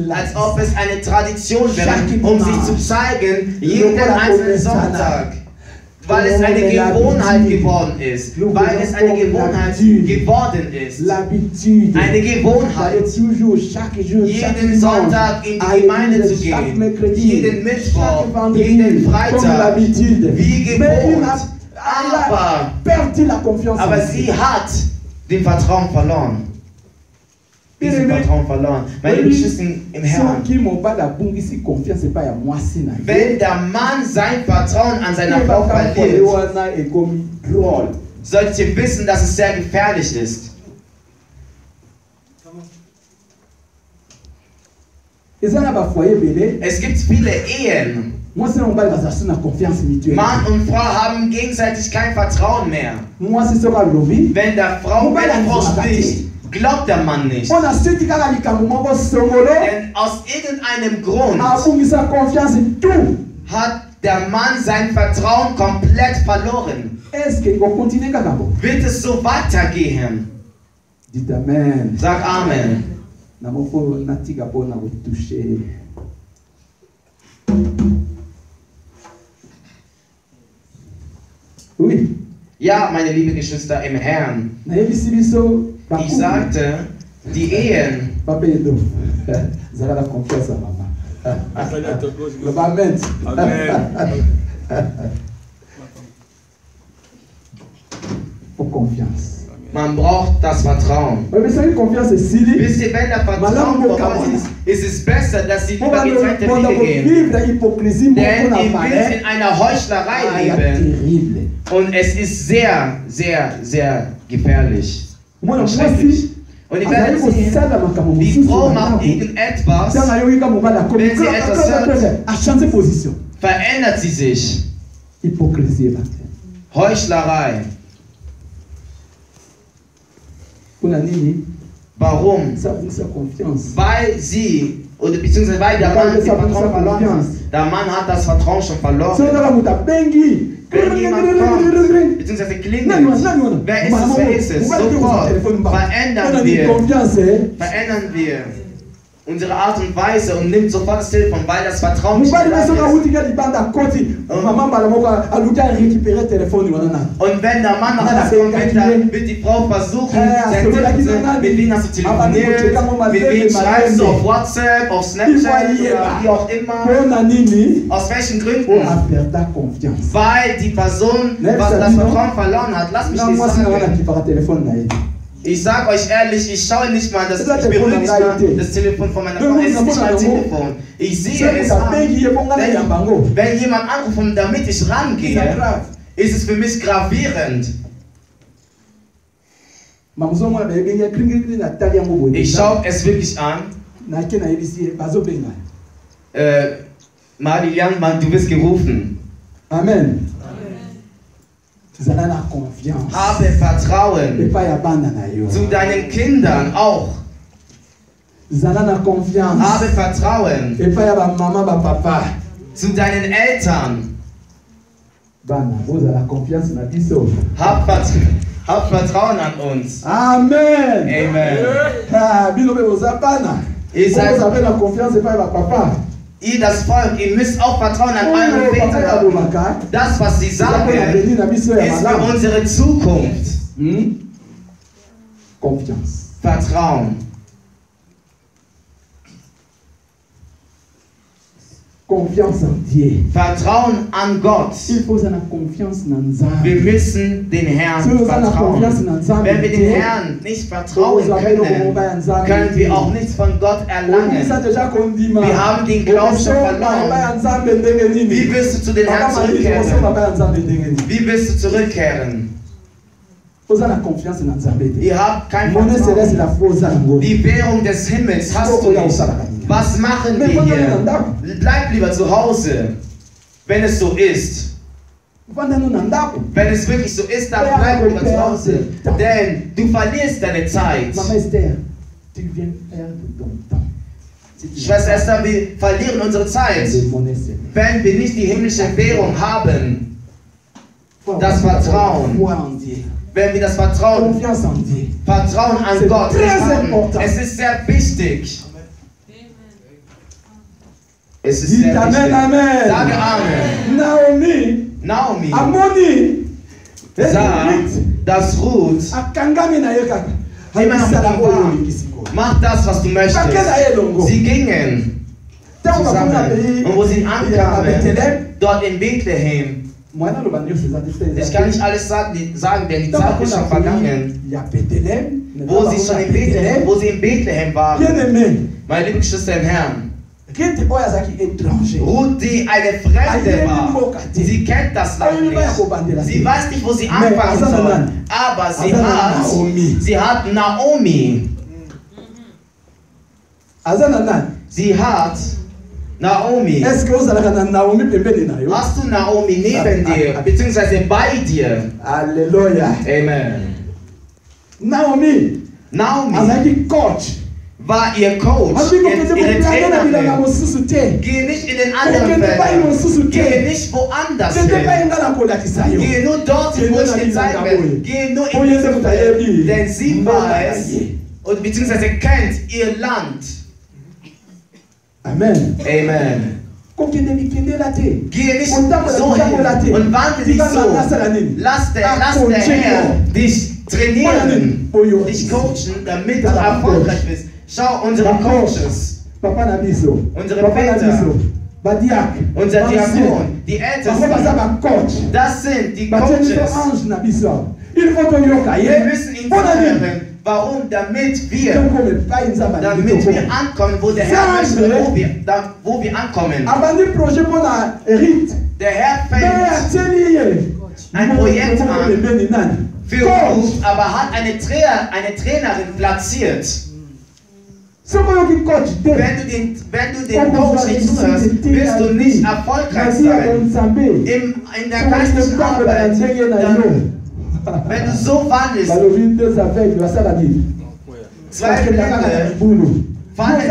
als ob es eine Tradition wäre, um sich zu zeigen, jeden einzelnen Sonntag. weil es eine Gewohnheit geworden ist. Weil es eine Gewohnheit geworden ist. Eine Gewohnheit. Jeden Sonntag in die Gemeinde zu gehen. Jeden Mittwoch, jeden Freitag. Wie gewohnt. Aber sie hat den Vertrauen verloren. Diesen Vertrauen verloren. Meine Geschwister im Herrn. Wenn der Mann sein Vertrauen an seiner Frau verliert, solltet ihr wissen, dass es sehr gefährlich ist. Es gibt viele Ehen. Mann und Frau haben gegenseitig kein Vertrauen mehr. Wenn der Frau spricht, glaubt der Mann nicht. Denn aus irgendeinem Grund hat der Mann sein Vertrauen komplett verloren. Wird es so weitergehen? Sag Amen. Oui. Ja, meine lieben Geschwister im Herrn. Ich sagte, die Ehen. Man braucht das Vertrauen. Wisst ihr, wenn der Vertrauen vorbei ist es besser, dass sie lieber getrennte Wege gehen. Denn ihr wollt in einer Heuchlerei leben. Und es ist sehr, sehr, sehr gefährlich. Und schrecklich. Und ihr werdet sehen, die Frau macht irgendetwas, wenn sie etwas hört, verändert sie sich. Heuchlerei. Warum? Weil sie, oder beziehungsweise weil der Mann das Vertrauen verloren hat. Der Mann hat das Vertrauen schon verloren. Wenn jemand kommt, beziehungsweise klingelt, wer ist es? Sofort verändern wir unsere Art und Weise und nimmt sofort das Telefon, weil das Vertrauen nicht da ist. Und wenn der Mann nach Hause kommt, wird die Frau versuchen, mit wem hast du telefoniert, mit wem schreibst du auf WhatsApp, auf Snapchat oder wie auch immer. Aus welchen Gründen? Weil die Person, was das Vertrauen verloren hat, lass mich nicht sagen. Ich sag euch ehrlich, ich schaue nicht mal, ich berühre nicht mal das Telefon von meiner Frau. Es ist nicht mein Telefon. Ich sehe es an. Wenn jemand anruft und damit ich rangehe, ist es für mich gravierend. Ich schaue es wirklich an. Marian, du wirst gerufen. Amen. Habe Vertrauen zu deinen Kindern auch. Habe Vertrauen zu deinen Eltern. Hab Vertrauen an uns. Amen. Amen. Ihr das Volk, ihr müsst auch Vertrauen an euren Väter haben. Das, was sie sagen, ist für unsere Zukunft. Vertrauen. Vertrauen an Gott. Wir müssen den Herrn vertrauen. Wenn wir den Herrn nicht vertrauen können wir auch nichts von Gott erlangen. Wir haben den Glauben schon verloren. Wie wirst du zu den Herrn zurückkehren? Wie wirst du zurückkehren? Ihr habt kein Vertrauen. Die Währung des Himmels hast du nicht. Was machen wir hier? Bleib lieber zu Hause, wenn es so ist. Wenn es wirklich so ist, dann bleib lieber zu Hause. Denn du verlierst deine Zeit. Schwester Esther, wir verlieren unsere Zeit, wenn wir nicht die himmlische Währung haben. Das Vertrauen. Wenn wir das Vertrauen an Gott haben. Es ist sehr wichtig. Es ist sehr wichtig. Amen. Sage Amen. Naomi sah, dass Ruth immer noch war. Mach das, was du möchtest. Sie gingen zusammen. Und wo sie ankamen, dort in Bethlehem, ich kann nicht alles sagen, denn die Zeit ist schon vergangen. Wo sie in Bethlehem waren, meine lieben Geschwister im Herrn, Ruth, die eine Fremde war, sie kennt das Land nicht. Sie weiß nicht, wo sie anfangen soll. Aber sie hat Naomi. Sie hat Naomi. Hast du Naomi neben dir, beziehungsweise bei dir? Halleluja. Amen. Naomi war ihr Coach, ihre Trainerin. Geh nicht in den anderen Feldern. Geh nicht woanders hin. Geh nur dorthin, wo ich dir zeigen will. Geh nur in diesem Feld. Denn sie weiß, beziehungsweise kennt ihr Land. Amen. Amen. Geh nicht so hin und wandle dich so. Lass der Herr dich trainieren, dich coachen, damit du erfolgreich bist. Schau, unsere Coaches, unsere Väter, unser Diakon, die Ältesten, das sind die Coaches. Wir müssen ihn zuhören. Warum? Damit wir ankommen, wo der Herr möchte, wo wir ankommen. Der Herr fängt ein Projekt an für uns, aber hat eine Trainerin platziert. Wenn du den Coach nicht zuhörst, wirst du nicht erfolgreich sein. In der geistlichen Arbeit, wenn du so wandelst, zwei Blinde fallen in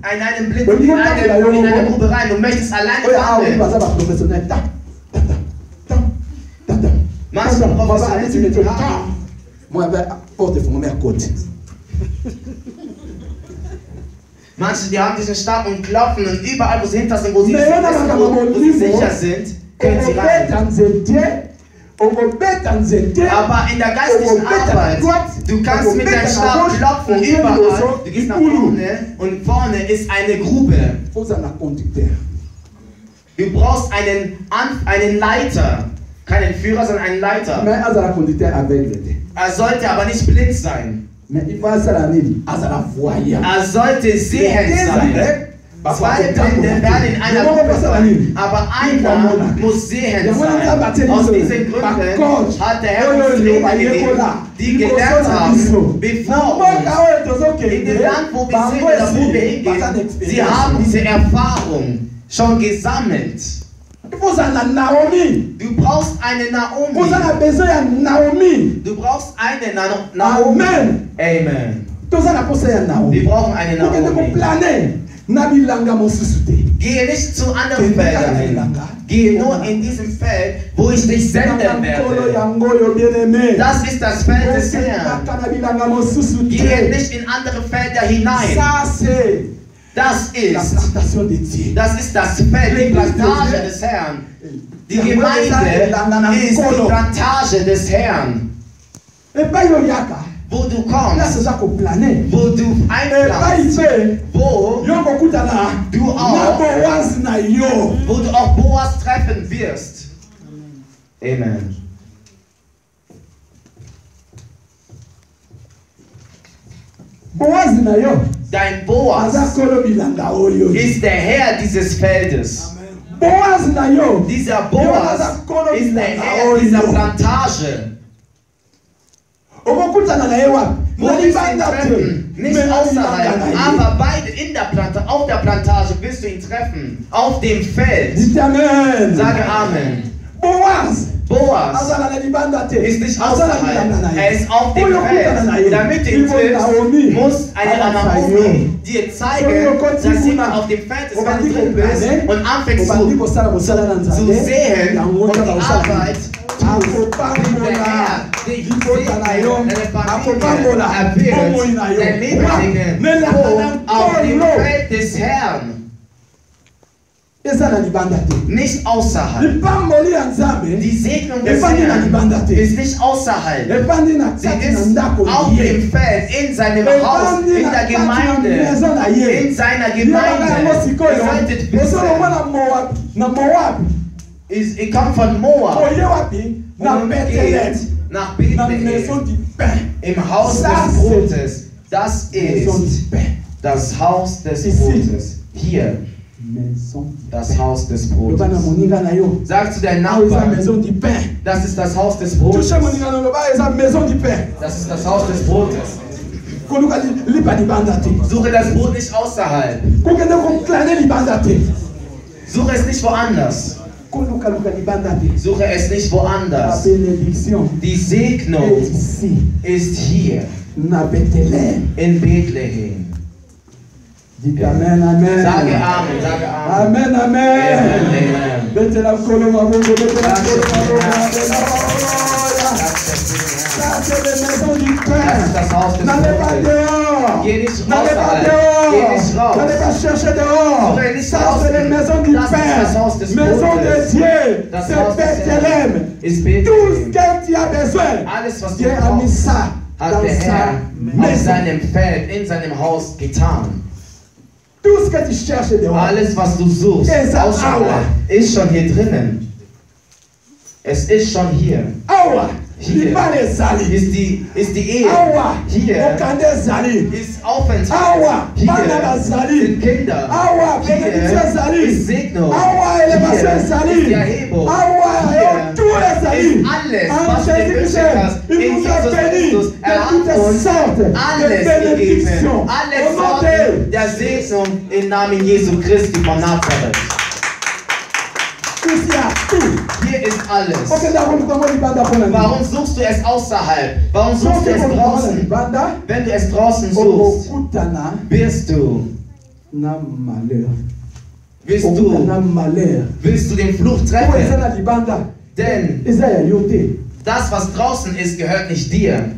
einem Blitz, in eine Grube rein. Du möchtest alleine wandeln. Manche professionell sind Manche, die haben diesen Stab und klopfen und überall, wo sie hinterlassen, wo sie sicher sind, können sie rein. Aber in der geistlichen Arbeit, du kannst mit deinem Stab klopfen überall, du gehst nach vorne und vorne ist eine Grube. Du brauchst einen Leiter, keinen Führer, sondern einen Leiter. Er sollte aber nicht blind sein. Er sollte sehend sein. Zwei Blinde werden in einer Gruppe sein, aber einer muss sehend sein. Aus diesen Gründen hat der Herr uns Trainer gegeben, die gelernt haben, bevor uns in dem Land, wo wir sind oder wo wir hingehen, sie haben diese Erfahrung schon gesammelt. Du brauchst eine Naomi. Du brauchst eine Naomi. Amen. Wir brauchen eine Naomi. Gehe nicht zu anderen Feldern hin. Gehe nur in diesem Feld, wo ich dich senden werde. Das ist das Feld des Herrn. Gehe nicht in andere Felder hinein. Das ist das Feld, die Plantage des Herrn. Die Gemeinde ist die Plantage des Herrn. Wo du kommst, wo du einpflanzt, wo du auch Boas treffen wirst. Amen. Dein Boas ist der Herr dieses Feldes. Dieser Boas ist der Herr dieser Plantage. Wo wir ihn treffen, nicht außerhalb, aber beide auf der Plantage wirst du ihn treffen, auf dem Feld. Sage Amen. Boas ist nicht außerhalb, er ist auf dem Feld. Damit du ihn triffst, muss eine Naomi dir zeigen, dass jemand auf dem Feld ist, wenn du drin bist und anfängst zu sehen und die Arbeit auf dem Feld des Herrn. Nicht außerhalb. Die Segnung des Herrn ist nicht außerhalb. Sie ist auf dem Feld, in seinem Haus, in der Gemeinde, in seiner Gemeinde. Ihr solltet wissen, ihr kommt von Moab und geht nach Bethlehem im Haus des Brotes. Das ist das Haus des Brotes. Hier. Das Haus des Brotes. Sag zu deinem Nachbarn, das ist das Haus des Brotes. Das ist das Haus des Brotes. Suche das Brot nicht außerhalb. Suche es nicht woanders. Suche es nicht woanders. Die Segnung ist hier in Bethlehem. Amen, amen. Sage Amen, sage Amen. Amen, amen. Amen. Das ist das Haus des Brotes. Geh nicht außerhalb. Geh nicht raus. Suche nicht außen. Das ist das Haus des Brotes. Das Haus des Herrn ist Bethlehem. Alles, was du brauchst, hat der Herr auf seinem Feld, in seinem Haus getan. Alles, was du suchst, außerhalb, ist schon hier drinnen. Es ist schon hier. Hier ist die Ehe. Hier ist Aufenthalt. Hier sind Kinder. Hier ist Segnung. Hier ist die Erhebung. Hier ist alles, was du dir wünschen kannst. In Jesus Christus. Er hat uns alles gegeben. Alle Sorten der Segnung im Namen Jesu Christi von Nazareth. Hier ist alles. Warum suchst du es außerhalb? Warum suchst du es draußen? Wenn du es draußen suchst, willst du den Fluch treffen? Denn das, was draußen ist, gehört nicht dir.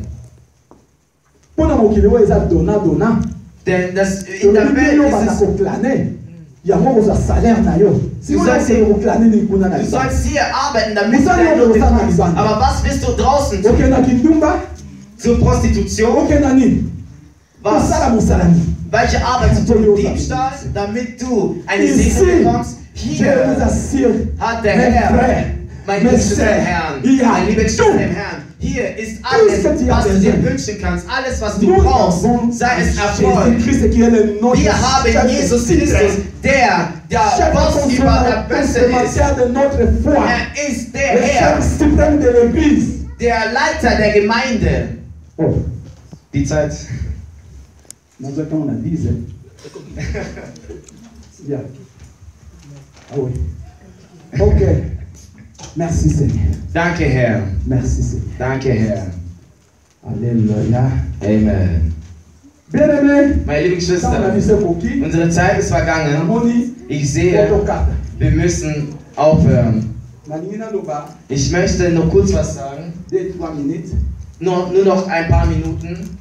Denn das in der Welt ist es. Du sollst hier arbeiten, damit du deine Note kriegst. Aber was willst du draußen tun? Zur Prostitution? Was? Welche Arbeit zu tun? Diebstahl, damit du eine Segnung bekommst? Hier hat der Herr, mein liebster Herr, mein liebster Herr, hier ist alles, was du dir wünschen kannst, alles, was du brauchst, sei es Erfolg. Wir haben Jesus Christus, der Boss über der Böse ist. Er ist der Herr, der Leiter der Gemeinde. Die Zeit. Ja. Okay. Merci Seigneur. Danke Herr. Merci Seigneur. Danke Herr. Alléluia. Amen. Bien-aimé, meine lieben Geschwister, unsere Zeit ist vergangen. Ich sehe, wir müssen aufhören. Ich möchte noch kurz was sagen. Nur noch ein paar Minuten,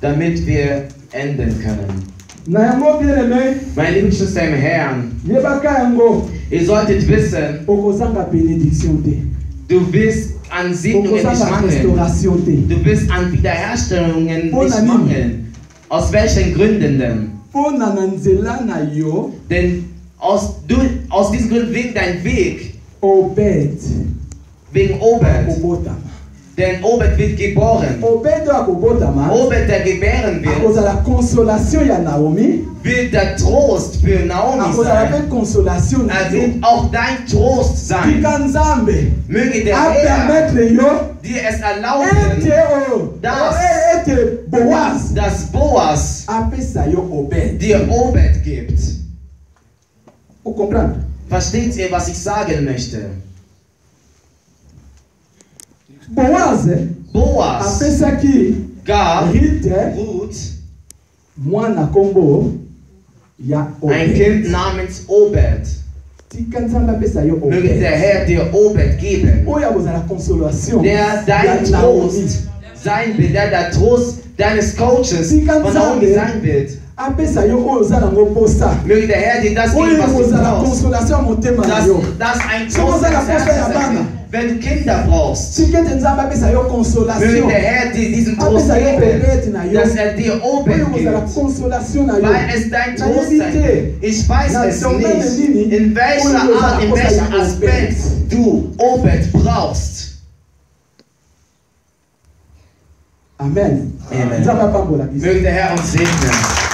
damit wir enden können. Meine lieben Geschwister im Herrn, ihr solltet wissen, du wirst an Segnungen nicht mangeln. Du wirst an Wiederherstellungen nicht mangeln. Aus welchen Gründen denn? Denn aus diesem Grund wegen dein Weg. Wegen Obed. Denn Obed wird geboren. Obed, der gebären wird der Trost für Naomi sein. Er wird auch dein Trost sein. Möge der Herr dir es erlauben, dass Boas dir Obed gibt. Versteht ihr, was ich sagen möchte? Boas gab Ruth ein Kind namens Obed. Möge der Herr dir Obed geben, der dein Trost sein wird, der Trost deines Coaches von Naomi sein wird. Möge der Herr dir das geben, was du brauchst. Das ein großes Herz. Wenn du Kinder brauchst, möge der Herr dir diesen Trost geben, dass er dir Obed gibt, weil es dein Trost sein. Ich weiß es nicht, in welcher Art, in welchem Aspekt du Obed brauchst. Amen. Amen. Möge der Herr uns segnen.